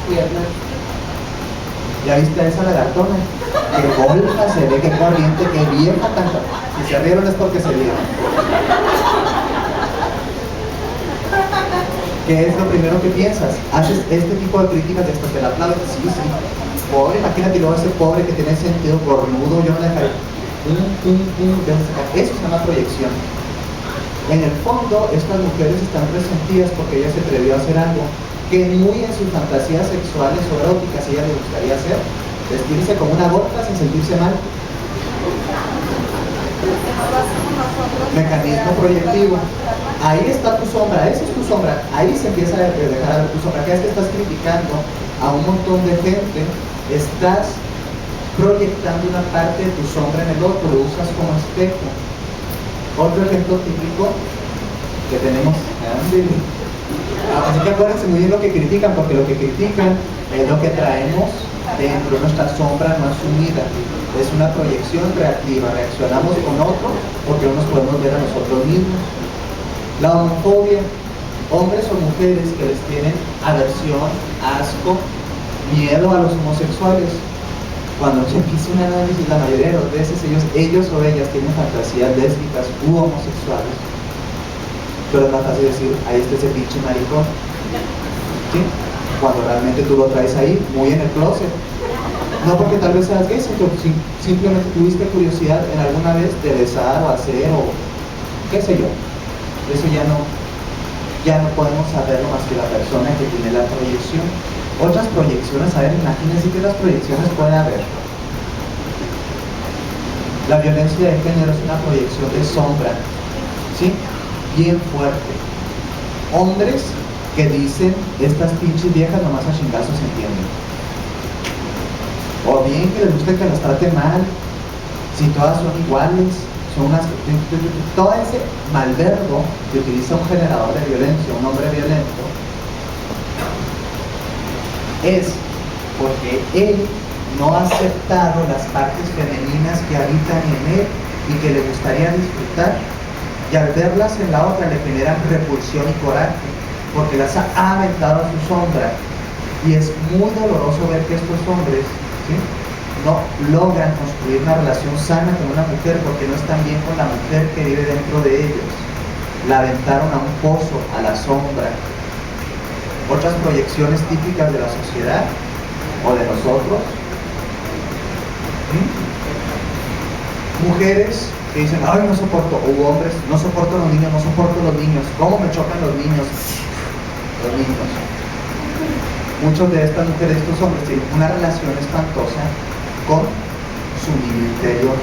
Piernas. ¿Ya viste a esa lagartona? Que golpa, se ve, que corriente, que vieja tanta. Si se rieron es porque se vieron. ¿Qué es lo primero que piensas? Haces este tipo de críticas de esto, te la aplaudes, sí. Pobre, imagínate luego ese pobre que tiene sentido cornudo, yo no le dejaré. Eso se llama proyección. En el fondo, estas mujeres están resentidas porque ella se atrevió a hacer algo que muy en sus fantasías sexuales o eróticas ella le gustaría hacer. Vestirse como una gorda sin sentirse mal. Mecanismo proyectivo. Ahí está tu sombra, esa es tu sombra. Ahí se empieza a dejar ver tu sombra. Cada vez que estás criticando a un montón de gente, estás proyectando una parte de tu sombra en el otro, lo usas como espejo. Otro ejemplo típico que tenemos, así que acuérdense muy bien lo que critican, porque lo que critican es lo que traemos dentro de nuestra sombra no asumida. Es una proyección reactiva, reaccionamos con otro porque no nos podemos ver a nosotros mismos. La homofobia, hombres o mujeres que les tienen aversión, asco, miedo a los homosexuales. Cuando se empieza un análisis, la mayoría de las veces ellos o ellas tienen fantasías lésbicas u homosexuales. Pero es más fácil decir, ahí está ese pinche maricón, ¿sí? Cuando realmente tú lo traes ahí, muy en el closet. No porque tal vez seas gay, sino simplemente tuviste curiosidad en alguna vez de besar o hacer o qué sé yo. Eso ya no podemos saberlo más que la persona que tiene la proyección. Otras proyecciones, a ver, imagínense que otras proyecciones puede haber. La violencia de género es una proyección de sombra, ¿sí? Bien fuerte. Hombres que dicen, estas pinches viejas nomás a chingazos se entienden. O bien que les guste que las trate mal, si todas son iguales, son unas... Todo ese malverbo que utiliza un generador de violencia, un hombre violento, es porque él no ha aceptado las partes femeninas que habitan en él y que le gustaría disfrutar, y al verlas en la otra le generan repulsión y coraje, porque las ha aventado a su sombra. Y es muy doloroso ver que estos hombres, ¿sí?, no logran construir una relación sana con una mujer porque no están bien con la mujer que vive dentro de ellos. La aventaron a un pozo, a la sombra. Otras proyecciones típicas de la sociedad o de nosotros, mujeres que dicen, ay, no soporto, o hombres, no soporto a los niños, no soporto a los niños, cómo me chocan los niños, los niños. Muchos de estas mujeres, estos hombres, tienen una relación espantosa con su niño interior,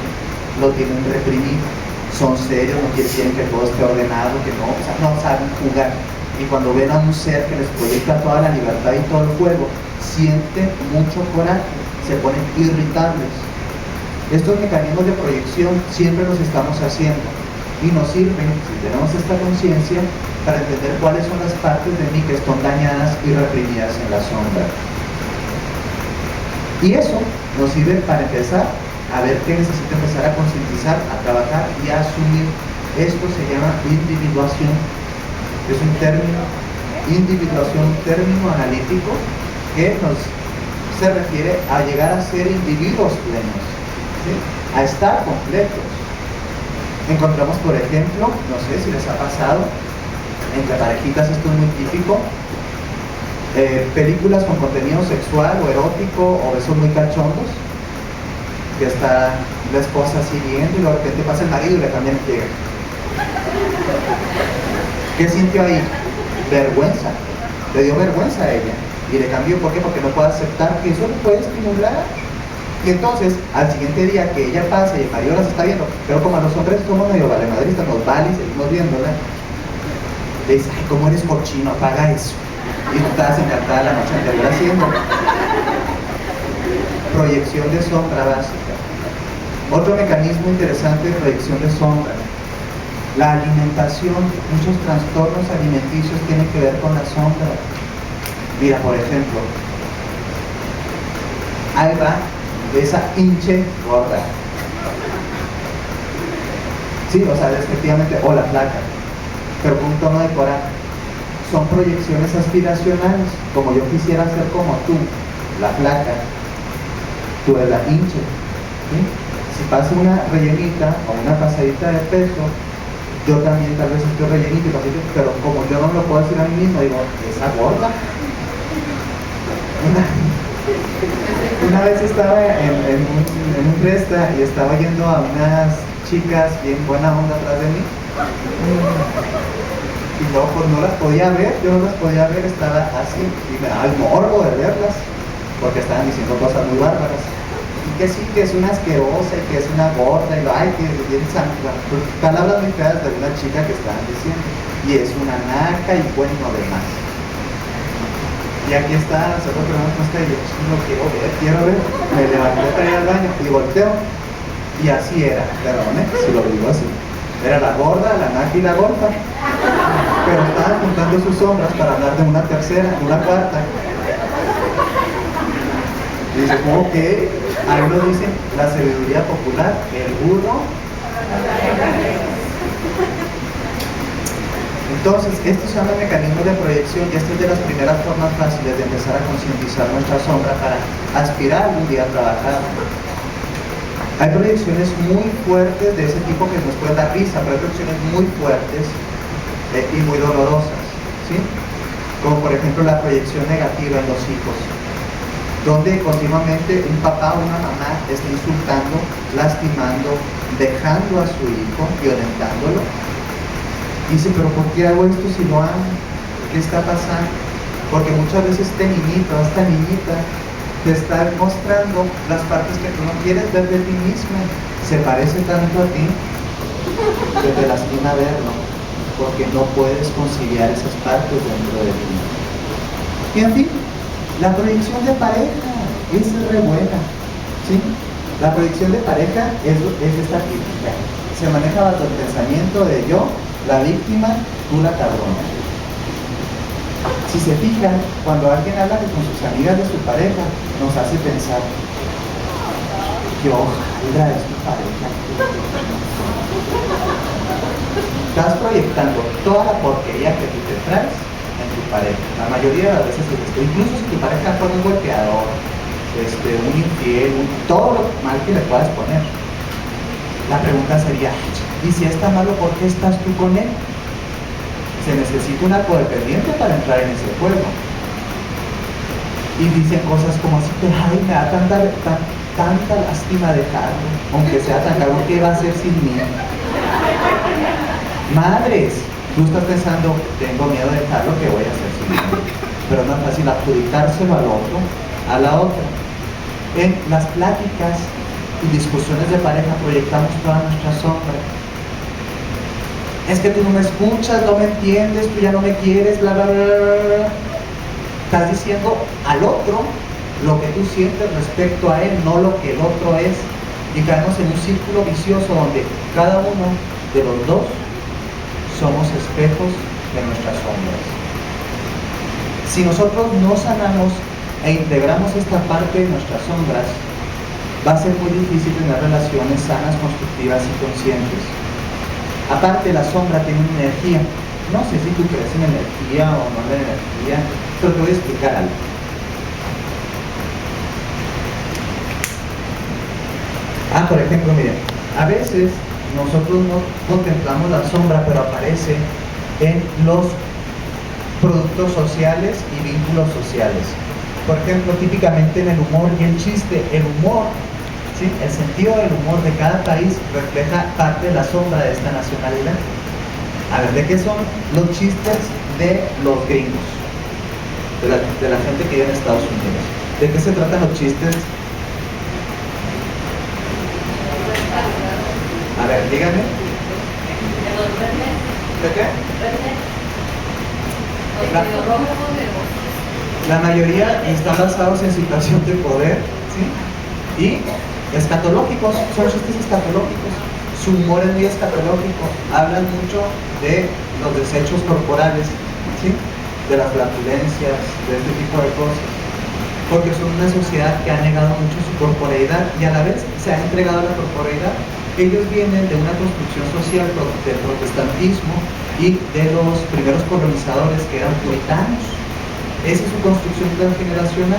lo tienen reprimido, son serios, no quieren que todo esté ordenado, que no, o sea, no saben jugar. Y cuando ven a un ser que les proyecta toda la libertad y todo el juego, sienten mucho coraje, se ponen irritables. Estos mecanismos de proyección siempre los estamos haciendo y nos sirven, si tenemos esta conciencia, para entender cuáles son las partes de mí que están dañadas y reprimidas en la sombra. Y eso nos sirve para empezar a ver qué necesita empezar a concientizar, a trabajar y a asumir. Esto se llama individuación. Es un término, individuación, un término analítico que se refiere a llegar a ser individuos plenos, ¿sí? A estar completos. Encontramos, por ejemplo, no sé si les ha pasado, entre parejitas esto es muy típico, películas con contenido sexual o erótico o besos muy cachondos, que está la esposa así viendo y de repente pasa el marido y le cambian el pie. ¿Qué sintió ahí? Vergüenza. Le dio vergüenza a ella. Y le cambió, ¿por qué? Porque no puede aceptar que eso le puede estimular. Y entonces, al siguiente día que ella pasa y el marido las está viendo, pero como a los hombres somos medio valemadristas, nos vale y seguimos viéndola, le dice, ay, ¿cómo eres cochino? Apaga eso. Y tú estabas encantada la noche anterior haciendo. Proyección de sombra básica. Otro mecanismo interesante de proyección de sombra. La alimentación, muchos trastornos alimenticios tienen que ver con la sombra. Mira, por ejemplo, ahí va esa hinche gorda. Sí, o sea, efectivamente, o la flaca, pero con un tono de coraje. Son proyecciones aspiracionales, como yo quisiera ser como tú, la flaca, tú eres la hinche. ¿Sí? Si pasa una rellenita o una pasadita de peso, yo también tal vez estoy rellenito y pasadito, pero como yo no lo puedo decir a mí mismo, digo, esa gorda. Una vez estaba en un resta y estaba yendo a unas chicas bien buena onda atrás de mí y luego pues no las podía ver, yo no las podía ver, estaba así y me daba el morbo de verlas porque estaban diciendo cosas muy bárbaras y que sí, que es una asquerosa y que es una gorda y lo, ay, que tiene palabras muy feas de una chica que estaban diciendo y es una naca y bueno demás. Y aquí está, nosotros tenemos nuestra y yo no quiero ver, me levanté para ir al baño y volteo y así era, perdone, si lo digo así, era la gorda, la naca y la gorda, pero estaban juntando sus sombras para hablar de una tercera, de una cuarta. Y dice, ¿cómo que? Ahí lo dicen la sabiduría popular, el burro. Entonces, estos son los mecanismos de proyección y esta es de las primeras formas fáciles de empezar a concientizar nuestra sombra para aspirar algún día a trabajar. Hay proyecciones muy fuertes de ese tipo que nos pueden dar risa, pero hay proyecciones muy fuertes y muy dolorosas, ¿sí? Como por ejemplo la proyección negativa en los hijos, donde continuamente un papá o una mamá está insultando, lastimando, dejando a su hijo, violentándolo. Dice, pero ¿por qué hago esto si lo amo? ¿Qué está pasando? Porque muchas veces este niñito, esta niñita, te está mostrando las partes que tú no quieres ver de ti misma. Se parece tanto a ti que te lastima verlo, porque no puedes conciliar esas partes dentro de ti. Y en fin, la proyección de pareja es re buena, ¿sí? La proyección de pareja es esta típica. Se maneja bajo el pensamiento de yo, la víctima, tú la cabrona. Si se fijan, cuando alguien habla con sus amigas de su pareja, nos hace pensar que ojalá es tu pareja. Estás proyectando toda la porquería que tú te traes en tu pareja. La mayoría de las veces es esto. Incluso si tu pareja fue un golpeador, un infiel, todo lo mal que le puedas poner. La pregunta sería, ¿y si está malo, por qué estás tú con él? Se necesita una codependiente para entrar en ese juego. Y dicen cosas como así, ay, me da tanta lástima dejarlo, aunque sea tan caro, ¿qué va a hacer sin mí? Madres, Tú estás pensando, tengo miedo de dejarlo, ¿qué voy a hacer sin él? Pero es más fácil adjudicárselo al otro, a la otra. En las pláticas y discusiones de pareja proyectamos toda nuestra sombra. Es que tú no me escuchas, no me entiendes, tú ya no me quieres, bla, bla, bla, bla, bla. Estás diciendo al otro lo que tú sientes respecto a él, no lo que el otro es. Y caemos en un círculo vicioso donde cada uno de los dos somos espejos de nuestras sombras. Si nosotros no sanamos e integramos esta parte de nuestras sombras, va a ser muy difícil tener relaciones sanas, constructivas y conscientes. Aparte, la sombra tiene una energía. No sé si tú crees en energía o no en energía, pero te voy a explicar algo. Por ejemplo, miren, a veces nosotros no contemplamos la sombra, pero aparece en los productos sociales y vínculos sociales. Por ejemplo, típicamente en el humor y el chiste, el humor, ¿sí? El sentido del humor de cada país refleja parte de la sombra de esta nacionalidad. A ver, ¿de qué son los chistes de los gringos? De la gente que vive en Estados Unidos. ¿De qué se tratan los chistes? A ver, díganme. ¿De qué? La mayoría están basados en situación de poder, ¿sí? Y escatológicos, son chistes escatológicos. Su humor es muy escatológico. Hablan mucho de los desechos corporales, ¿sí? De las flatulencias, de este tipo de cosas. Porque son una sociedad que ha negado mucho su corporeidad y a la vez se ha entregado a la corporeidad. Ellos vienen de una construcción social del protestantismo y de los primeros colonizadores que eran puritanos. Esa es su construcción transgeneracional.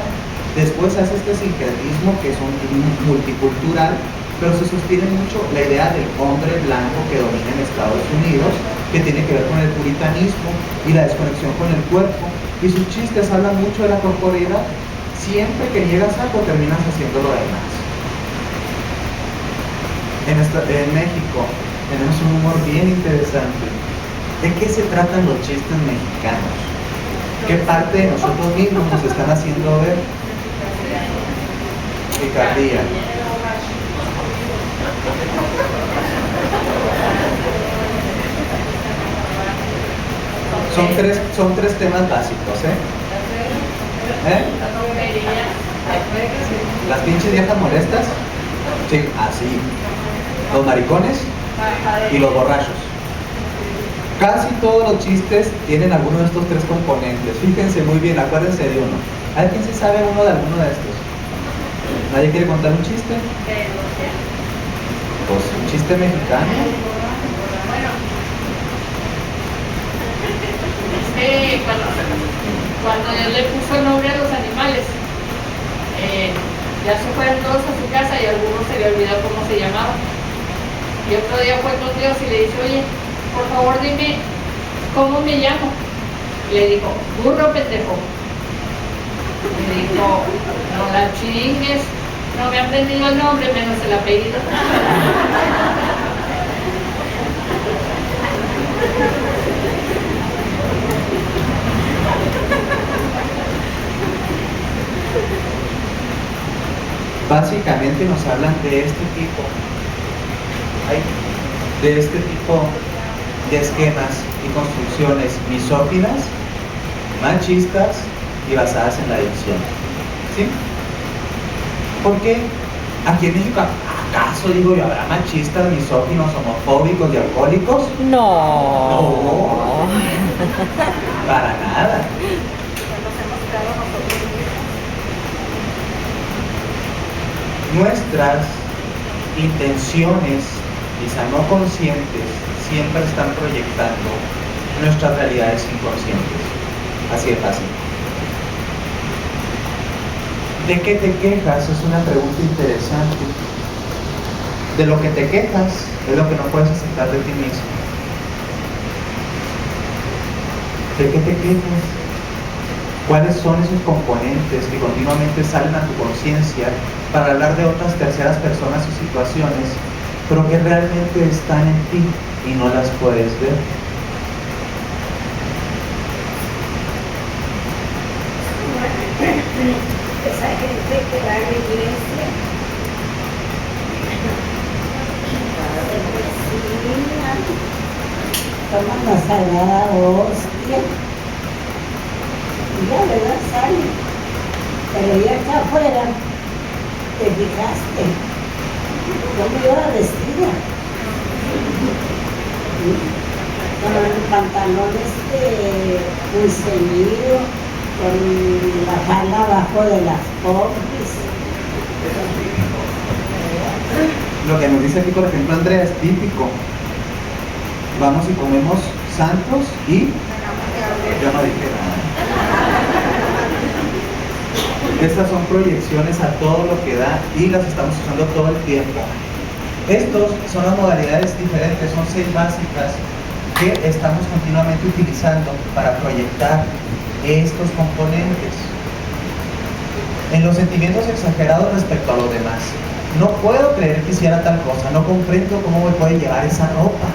Después hace este sincretismo que es un multicultural, pero se sostiene mucho la idea del hombre blanco que domina en Estados Unidos, que tiene que ver con el puritanismo y la desconexión con el cuerpo. Y sus chistes hablan mucho de la corporeidad. Siempre que llegas a algo terminas haciendo lo demás. En México tenemos un humor bien interesante. ¿De qué se tratan los chistes mexicanos? ¿Qué parte de nosotros mismos nos están haciendo ver? Picardía. Son tres temas básicos, Las pinches viejas molestas. Sí, así. Los maricones y los borrachos. Casi todos los chistes tienen alguno de estos tres componentes. Fíjense muy bien, acuérdense de uno. ¿Alguien se sabe uno de alguno de estos? ¿Nadie quiere contar un chiste? Pues un chiste mexicano. Cuando él le puso el nombre a los animales, ya se fueron todos a su casa y a algunos se le olvidó cómo se llamaba. Y otro día fue con Dios y le dice, oye, por favor dime cómo me llamo. Y le dijo, burro pendejo. Le dijo, no la chingues, no me ha aprendido el nombre menos el apellido. Básicamente nos hablan de este tipo de esquemas y construcciones misóginas, machistas y basadas en la adicción. ¿Sí? ¿Por qué? Aquí en México, ¿acaso digo yo, habrá machistas, misóginos, homofóbicos y alcohólicos? No. No. Para nada. Nuestras intenciones, quizá no conscientes, siempre están proyectando nuestras realidades inconscientes. Así de fácil. ¿De qué te quejas? Es una pregunta interesante. De lo que te quejas es lo que no puedes aceptar de ti mismo. ¿De qué te quejas? ¿Cuáles son esos componentes que continuamente salen a tu conciencia para hablar de otras terceras personas y situaciones, pero que realmente están en ti y no las puedes ver? esa gente que va a la iglesia, toman la sagrada hostia y ya, ¿verdad? Sale. Pero ya acá afuera, te fijaste, cómo iba vestida. Con pantalones muy ceñidos, con la falda abajo de las pompis. Lo que nos dice aquí, por ejemplo, Andrea, es típico. Vamos y comemos santos y yo no dije nada. Estas son proyecciones a todo lo que da y las estamos usando todo el tiempo. Estos son las modalidades diferentes, son 6 básicas que estamos continuamente utilizando para proyectar estos componentes. En los sentimientos exagerados respecto a los demás. No puedo creer que hiciera tal cosa, no comprendo cómo me puede llevar esa ropa.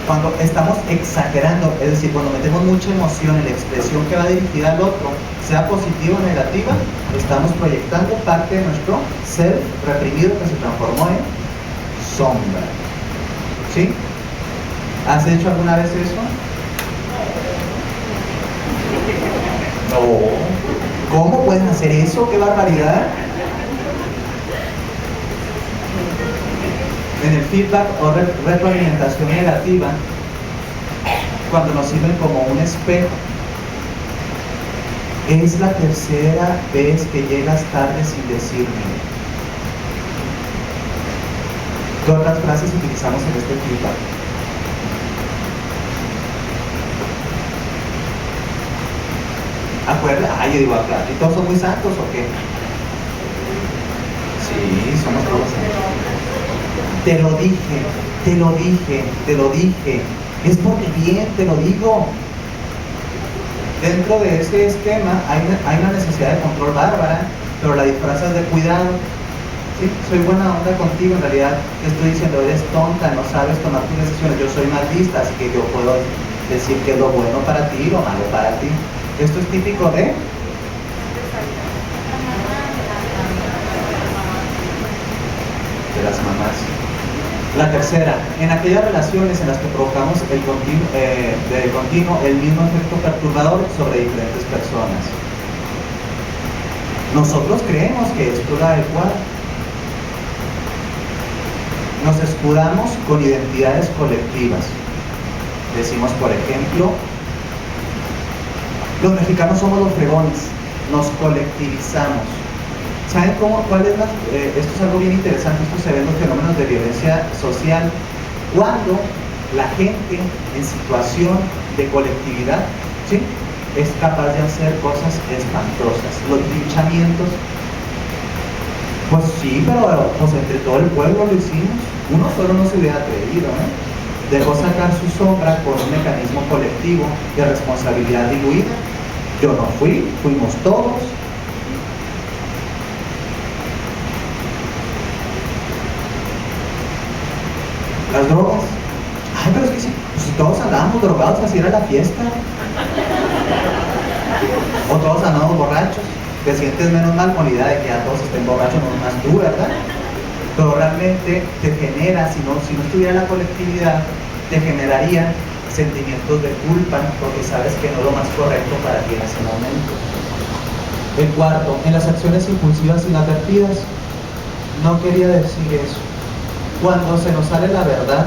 Cuando estamos exagerando, es decir, cuando metemos mucha emoción en la expresión que va dirigida al otro, sea positiva o negativa, estamos proyectando parte de nuestro ser reprimido que se transformó en sombra. ¿Sí? ¿Has hecho alguna vez eso? No. ¿Cómo pueden hacer eso? ¡Qué barbaridad! En el feedback o retroalimentación negativa, cuando nos sirven como un espejo, es la tercera vez que llegas tarde sin decirme. ¿Qué otras frases utilizamos en este feedback? ¿Acuerda? Yo digo acá, ¿y todos son muy santos o qué? Sí, somos todos santos. Te lo dije, te lo dije, te lo dije. Es porque bien, te lo digo. Dentro de ese esquema hay una necesidad de control bárbara, pero la disfrazas de cuidado. ¿Sí? Soy buena onda contigo, en realidad te estoy diciendo, eres tonta, no sabes tomar tus decisiones. Yo soy más lista, así que yo puedo decir qué es lo bueno para ti y lo malo para ti. Esto es típico de las mamás. La tercera, en aquellas relaciones en las que provocamos de continuo el mismo efecto perturbador sobre diferentes personas. Nosotros creemos que esto es lo adecuado. Nos escudamos con identidades colectivas. Decimos, por ejemplo, los mexicanos somos los fregones, nos colectivizamos. ¿Saben cuál es esto es algo bien interesante, esto se ve en los fenómenos de violencia social, cuando la gente en situación de colectividad, ¿sí?, es capaz de hacer cosas espantosas. Los linchamientos, pues sí, pero pues entre todo el pueblo lo hicimos. Uno solo no se hubiera atrevido, dejó sacar su sombra por un mecanismo colectivo de responsabilidad diluida. Yo no fui, fuimos todos. Las drogas. Ay, pero es que si todos andábamos drogados, así era la fiesta. O todos andábamos borrachos. Te sientes menos mal con la idea de que ya todos estén borrachos, no más tú, ¿verdad? Pero realmente te genera, si no estuviera la colectividad, te generaría sentimientos de culpa, porque sabes que no es lo más correcto para ti en ese momento. El cuarto, en las acciones impulsivas inadvertidas. No quería decir eso. Cuando se nos sale la verdad,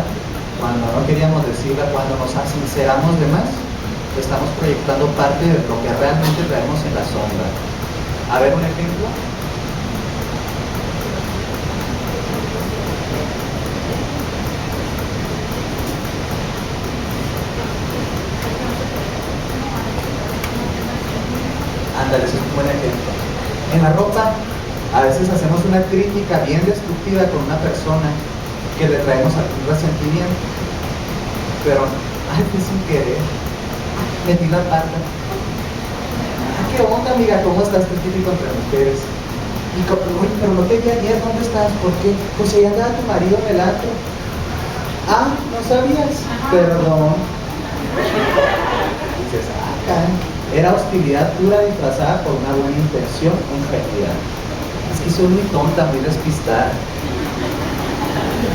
cuando no queríamos decirla, cuando nos sinceramos de más, estamos proyectando parte de lo que realmente traemos en la sombra. A ver un ejemplo. Ándale, ese es un buen ejemplo. En la ropa, a veces hacemos una crítica bien destructiva con una persona que le traemos algún resentimiento, pero, pues sin querer, metí la pata. ¿Qué onda, amiga? ¿Cómo estás? Qué típico entre mujeres. Y oye, pero no te vi ayer, ¿dónde estás? ¿Por qué? Pues ahí andaba tu marido en el antro. Ah, ¿no sabías? Perdón. Dices, Era hostilidad pura disfrazada por una buena intención o ingenuidad. Es que soy muy tonta, muy despistada.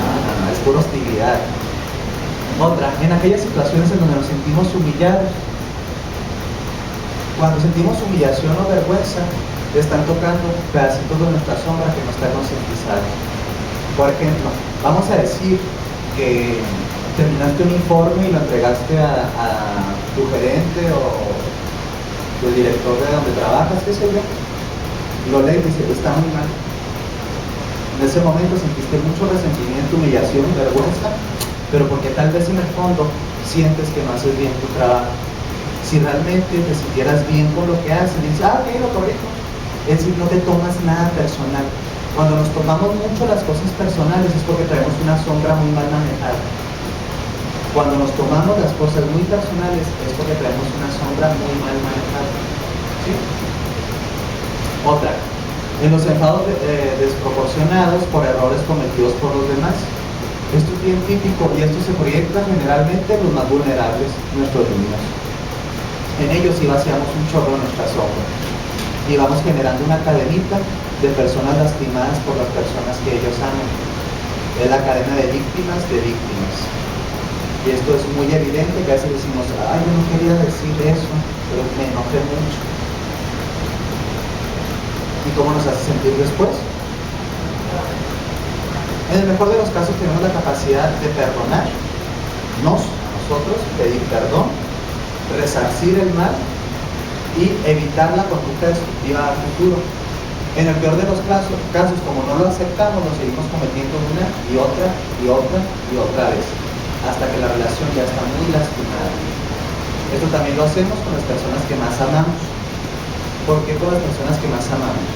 No, es pura hostilidad. Otra, en aquellas situaciones en donde nos sentimos humillados. Cuando sentimos humillación o vergüenza, están tocando pedacitos de nuestra sombra que no está concientizado. Por ejemplo, vamos a decir que terminaste un informe y lo entregaste a tu gerente o tu director de donde trabajas, qué sé yo, lo lee y dice, está muy mal. En ese momento sentiste mucho resentimiento, humillación, vergüenza, pero porque tal vez en el fondo sientes que no haces bien tu trabajo. Si realmente te sintieras bien con lo que haces, dices, ok, lo corrijo. Es decir, no te tomas nada personal. Cuando nos tomamos mucho las cosas personales es porque traemos una sombra muy mal manejada. Cuando nos tomamos las cosas muy personales es porque traemos una sombra muy mal manejada. ¿Sí? Otra, en los enfados desproporcionados por errores cometidos por los demás. Esto es bien típico y esto se proyecta generalmente en los más vulnerables, nuestros niños. En ellos sí vaciamos un chorro de nuestra sombra y vamos generando una cadenita de personas lastimadas por las personas que ellos aman. Es la cadena de víctimas de víctimas. Y esto es muy evidente que a veces decimos, ay, yo no quería decir eso, pero me enojé mucho. ¿Y cómo nos hace sentir después? En el mejor de los casos tenemos la capacidad de perdonar, nosotros, pedir perdón, resarcir el mal y evitar la conducta destructiva al futuro. En el peor de los casos, como no lo aceptamos, lo seguimos cometiendo una y otra y otra y otra vez, hasta que la relación ya está muy lastimada. Esto también lo hacemos con las personas que más amamos. ¿Por qué con las personas que más amamos?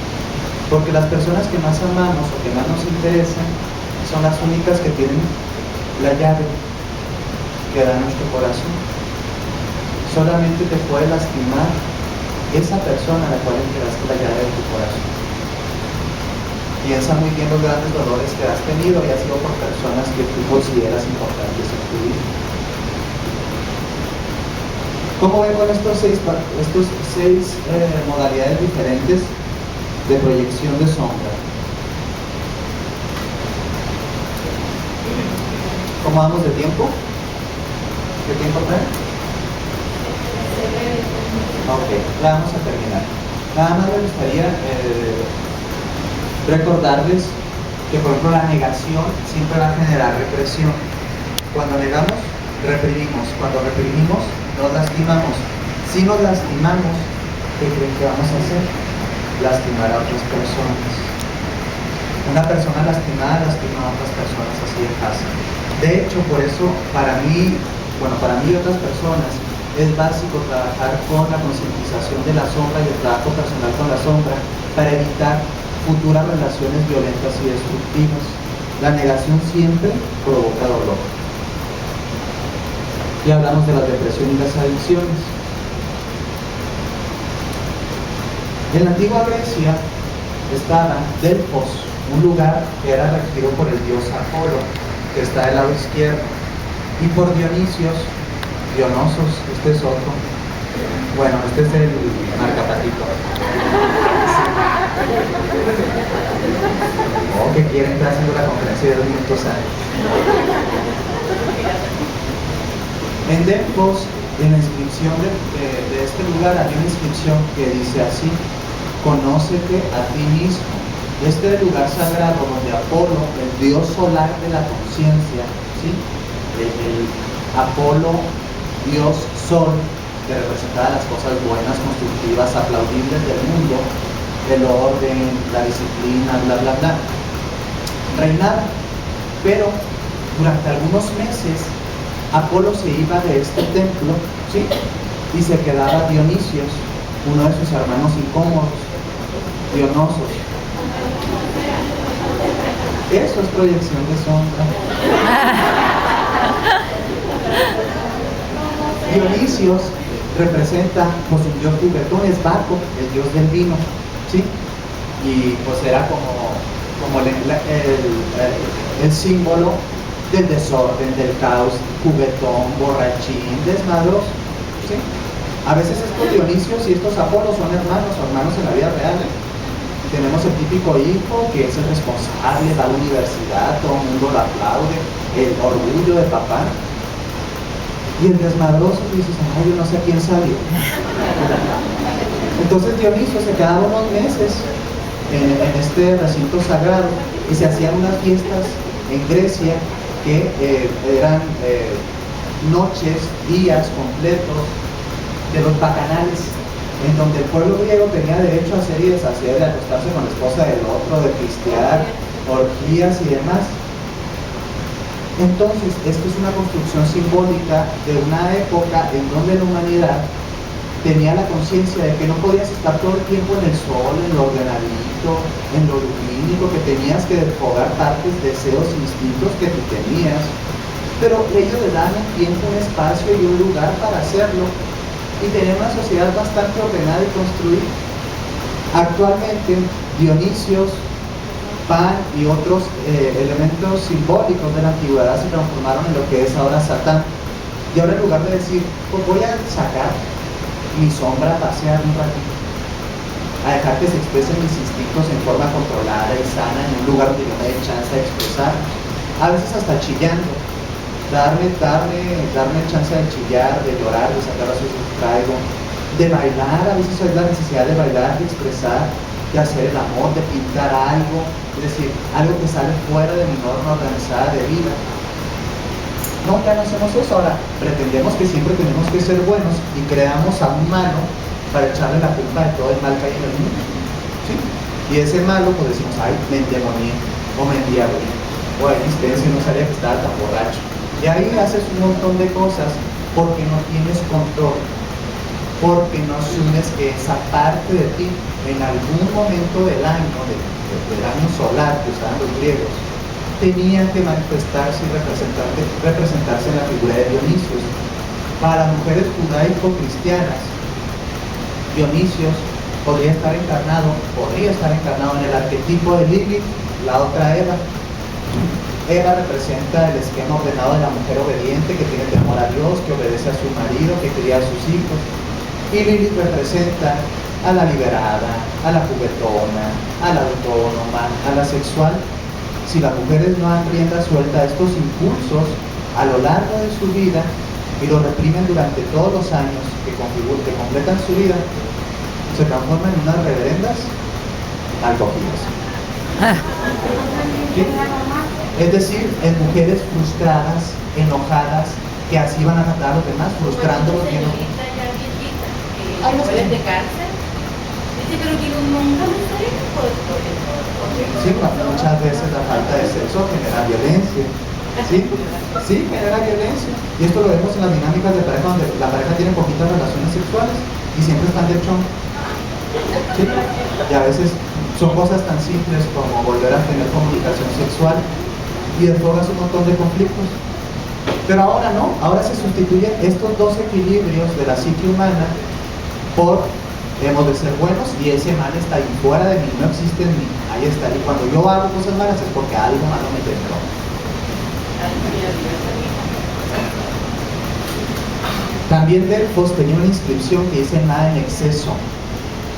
Porque las personas que más amamos o que más nos interesan son las únicas que tienen la llave que da nuestro corazón. Solamente te puede lastimar esa persona a la cual entregaste la llave de tu corazón. Piensa muy bien los grandes dolores que has tenido y ha sido por personas que tú consideras importantes en tu vida. ¿Cómo vemos estos seis modalidades diferentes de proyección de sombra? ¿Cómo vamos de tiempo? ¿Qué tiempo trae? Ok, ya vamos a terminar. Nada más me gustaría recordarles que, por ejemplo, la negación siempre va a generar represión. Cuando negamos, reprimimos. Cuando reprimimos, nos lastimamos. Si nos lastimamos, ¿qué creen que vamos a hacer? Lastimar a otras personas. Una persona lastimada lastima a otras personas así de fácil. De hecho, por eso, para mí y otras personas, es básico trabajar con la concientización de la sombra y el trabajo personal con la sombra para evitar futuras relaciones violentas y destructivas. La negación siempre provoca dolor. Ya hablamos de la depresión y las adicciones. En la antigua Grecia estaba Delfos, un lugar que era regido por el dios Apolo, que está del lado izquierdo, y por Dionosos, este es otro. Bueno, este es el marcapatito. Oh, que quieren estar haciendo la conferencia de 2 minutos antes. En Delfos, en la inscripción de este lugar, hay una inscripción que dice así: conócete a ti mismo. Este es el lugar sagrado donde Apolo, el dios solar de la conciencia, ¿sí? El Apolo, Dios Sol, que representaba las cosas buenas, constructivas, aplaudibles del mundo, el orden, la disciplina, bla, bla, bla, reinaba. Pero durante algunos meses, Apolo se iba de este templo, ¿sí? Y se quedaba Dionisios, uno de sus hermanos incómodos, Dionosos. Eso es proyección de sombra. Dionisios representa pues un dios juguetón, es Baco, el dios del vino, ¿sí? Y pues era como el símbolo del desorden, del caos, juguetón, borrachín, desmadroso, ¿sí? A veces estos Dionisios y estos Apolos son hermanos o hermanos en la vida real. Tenemos el típico hijo que es el responsable, va a la universidad, todo el mundo lo aplaude, el orgullo de papá. Y el desmadroso dice, ay, yo no sé a quién salió. Entonces Dionisio se quedaba unos meses en este recinto sagrado y se hacían unas fiestas en Grecia que eran noches, días completos de los bacanales, en donde el pueblo griego tenía derecho a hacer y deshacer, de acostarse con la esposa del otro, de pistear, orgías y demás. Entonces, esto es una construcción simbólica de una época en donde la humanidad tenía la conciencia de que no podías estar todo el tiempo en el sol, en lo ordenadito, en lo lumínico, que tenías que desfogar partes, deseos, instintos que tú tenías, pero ellos le dan un tiempo, un espacio y un lugar para hacerlo, y tener una sociedad bastante ordenada y construida. Actualmente, Dionisios, Pan y otros elementos simbólicos de la antigüedad se transformaron en lo que es ahora Satán. Y ahora en lugar de decir, pues voy a sacar mi sombra a pasear un ratito, a dejar que se expresen mis instintos en forma controlada y sana, en un lugar donde yo me dé chance de expresar, a veces hasta chillando, darme chance de chillar, de llorar, de sacar las cosas que traigo, de bailar. A veces hay la necesidad de bailar, de expresar, de hacer el amor, de pintar algo, es decir, algo que sale fuera de mi norma organizada de vida. No, ya no hacemos eso. Ahora pretendemos que siempre tenemos que ser buenos y creamos a un malo para echarle la culpa de todo el mal que hay en el mundo, ¿sí? Y ese malo, pues decimos, ay, me endemonié, o me endiablé, o ay, ustedes no sabía que estaba tan borracho. Y ahí haces un montón de cosas porque no tienes control, porque no asumes que esa parte de ti, en algún momento del año, del año solar que usaban los griegos, tenía que manifestarse y representarse en la figura de Dionisios. Para las mujeres judaico-cristianas, Dionisios podría estar encarnado en el arquetipo de Lilith, la otra Eva. Eva representa el esquema ordenado de la mujer obediente que tiene temor a Dios, que obedece a su marido, que cría a sus hijos. Y Lilith representa a la liberada, a la juguetona, a la autónoma, a la sexual. Si las mujeres no dan rienda suelta a estos impulsos a lo largo de su vida y los reprimen durante todos los años que completan su vida, se transforman en unas reverendas alcohólicas. ¿Sí? Es decir, en mujeres frustradas, enojadas, que así van a tratar a los demás, frustrándolos. De cárcel. Dice, pero que nunca me sale Sí, muchas veces la falta de sexo genera violencia. ¿Sí? Sí, genera violencia. Y esto lo vemos en las dinámicas de pareja, donde la pareja tiene poquitas relaciones sexuales y siempre están de chon. ¿Sí? Y a veces son cosas tan simples como volver a tener comunicación sexual y desfogas un montón de conflictos. Pero ahora no, ahora se sustituyen estos dos equilibrios de la psique humana por hemos de ser buenos y ese mal está ahí fuera de mí, no existe en mí, ahí está. Y cuando yo hago cosas malas es porque algo malo me dentro. También Delfos tenía una inscripción que dice nada en exceso.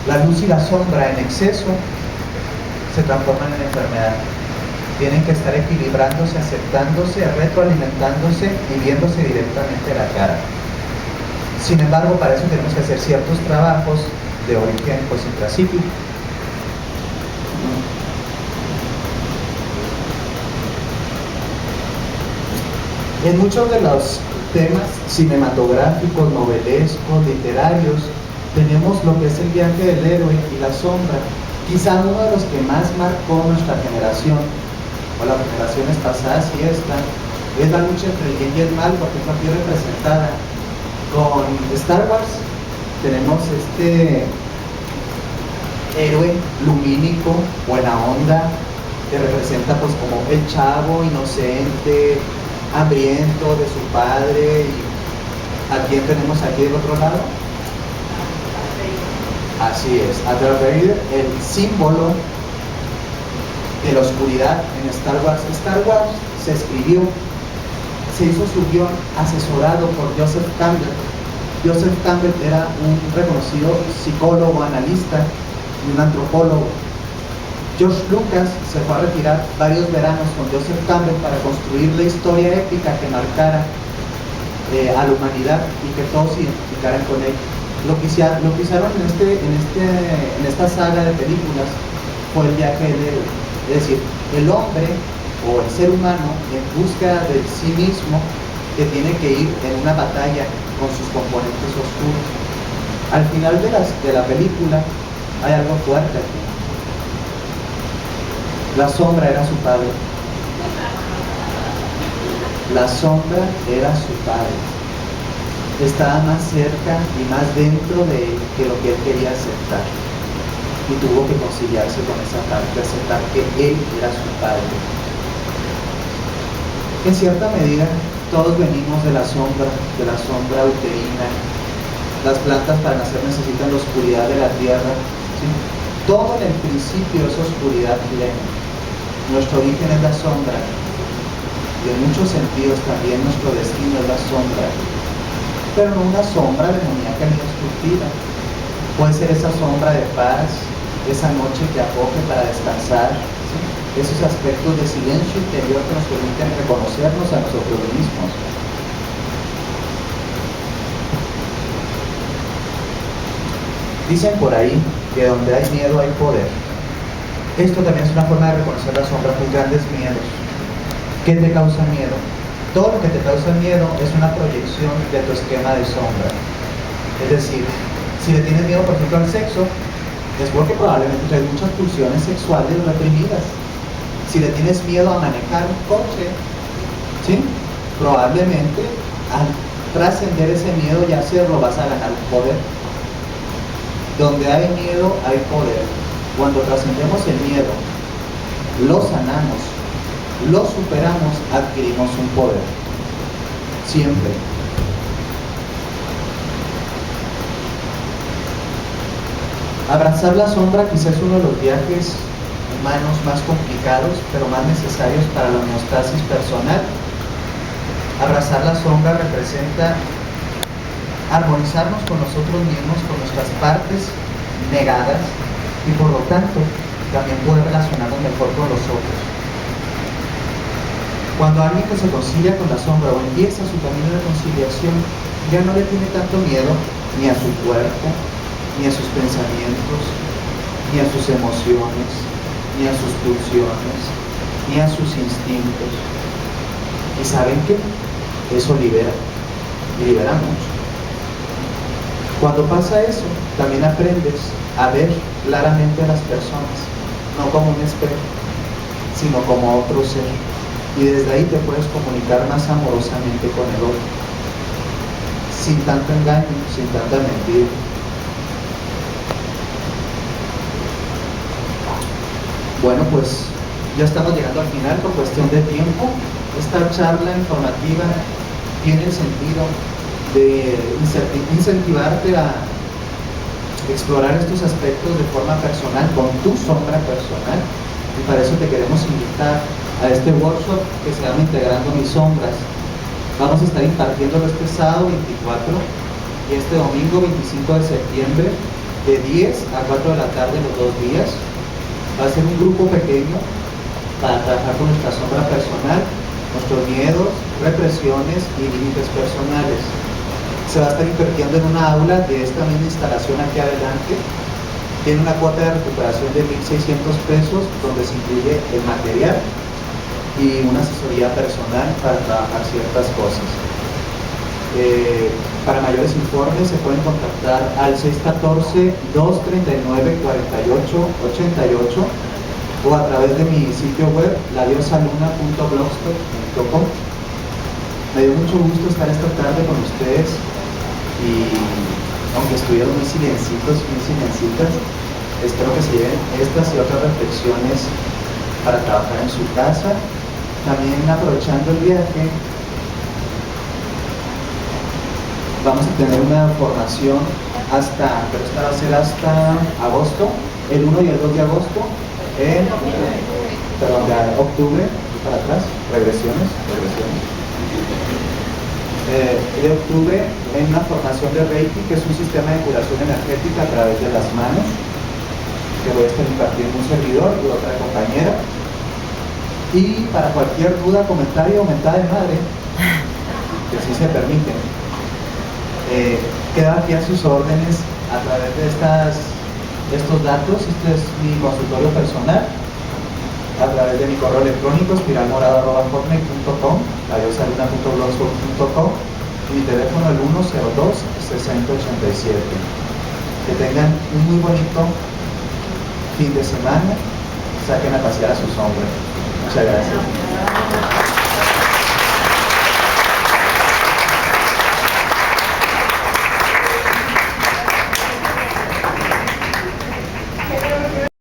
La luz y la sombra en exceso se transforman en enfermedad. Tienen que estar equilibrándose, aceptándose, retroalimentándose y viéndose directamente a la cara. Sin embargo, para eso tenemos que hacer ciertos trabajos de origen pues intrapsíquico. En muchos de los temas cinematográficos, novelescos, literarios, tenemos lo que es el viaje del héroe y la sombra. Quizá uno de los que más marcó nuestra generación, o las generaciones pasadas y esta, es la lucha entre el bien y el mal, porque está aquí representada. Con Star Wars tenemos este héroe lumínico, buena onda, que representa pues como el chavo inocente, hambriento de su padre. ¿Y a quién tenemos aquí del otro lado? Así es, a Darth Vader, el símbolo de la oscuridad en Star Wars. Star Wars se escribió, se hizo su guión asesorado por Joseph Campbell. Joseph Campbell era un reconocido psicólogo, analista y un antropólogo. George Lucas se fue a retirar varios veranos con Joseph Campbell para construir la historia épica que marcara a la humanidad y que todos se identificaran con él. Lo que hicieron en esta saga de películas fue el viaje del héroe, es decir, el hombre o el ser humano en busca de sí mismo que tiene que ir en una batalla con sus componentes oscuros. Al final de la película hay algo fuerte aquí. La sombra era su padre. La sombra era su padre. Estaba más cerca y más dentro de él que lo que él quería aceptar. Y tuvo que conciliarse con esa parte, aceptar que él era su padre. En cierta medida, todos venimos de la sombra uterina. Las plantas para nacer necesitan la oscuridad de la tierra, ¿sí? Todo en el principio es oscuridad plena. Nuestro origen es la sombra. Y en muchos sentidos también nuestro destino es la sombra. Pero no una sombra demoníaca ni destructiva. Puede ser esa sombra de paz, esa noche que acoge para descansar, ¿sí? Esos aspectos de silencio interior que nos permiten reconocernos a nosotros mismos. Dicen por ahí que donde hay miedo hay poder. Esto también es una forma de reconocer la sombra, tus grandes miedos. ¿Qué te causa miedo? Todo lo que te causa miedo es una proyección de tu esquema de sombra. Es decir, si le tienes miedo, por ejemplo, al sexo, es porque probablemente traes muchas pulsiones sexuales reprimidas. Si le tienes miedo a manejar un coche, ¿sí? Probablemente al trascender ese miedo y hacerlo vas a ganar poder. Donde hay miedo hay poder. Cuando trascendemos el miedo, lo sanamos, lo superamos, adquirimos un poder. Siempre. Abrazar la sombra quizás es uno de los viajes humanos más complicados, pero más necesarios para la homeostasis personal. Abrazar la sombra representa armonizarnos con nosotros mismos, con nuestras partes negadas, y por lo tanto también poder relacionarnos mejor con los otros. Cuando alguien que se concilia con la sombra o empieza su camino de conciliación, ya no le tiene tanto miedo ni a su cuerpo, ni a sus pensamientos, ni a sus emociones, ni a sus pulsiones, ni a sus instintos. ¿Y saben qué? Eso libera, y libera mucho. Cuando pasa eso, también aprendes a ver claramente a las personas, no como un espejo, sino como otro ser. Y desde ahí te puedes comunicar más amorosamente con el otro, sin tanto engaño, sin tanta mentira. Bueno, pues ya estamos llegando al final por cuestión de tiempo. Esta charla informativa tiene el sentido de incentivarte a explorar estos aspectos de forma personal, con tu sombra personal, y para eso te queremos invitar a este workshop que se llama Integrando mis sombras. Vamos a estar impartiéndolo este sábado 24 y este domingo 25 de septiembre de 10 a 4 de la tarde los 2 días. Va a ser un grupo pequeño para trabajar con nuestra sombra personal, nuestros miedos, represiones y límites personales. Se va a estar invirtiendo en una aula de esta misma instalación aquí adelante. Tiene una cuota de recuperación de 1.600 pesos, donde se incluye el material y una asesoría personal para trabajar ciertas cosas. Para mayores informes se pueden contactar al 614-239-4888 o a través de mi sitio web ladiosaluna.blogspot.com. Me dio mucho gusto estar esta tarde con ustedes y aunque estuvieron muy silencitos, muy silencitas, espero que se lleven estas y otras reflexiones para trabajar en su casa. También aprovechando el viaje, vamos a tener una formación pero esta va a ser hasta agosto, el 1 y el 2 de agosto, de octubre, para atrás, regresiones. de octubre en una formación de Reiki, que es un sistema de curación energética a través de las manos, que voy a estar impartiendo un servidor y otra compañera. Y para cualquier duda, comentario o mentada de madre, que sí se permite, queda aquí a sus órdenes a través de estos datos. Este es mi consultorio personal, a través de mi correo electrónico espiralmorado@hotmail.com, ladiosaluna.blogspot.com, y mi teléfono el 102-6087. Que tengan un muy bonito fin de semana, saquen a pasear a sus hombres. Muchas gracias.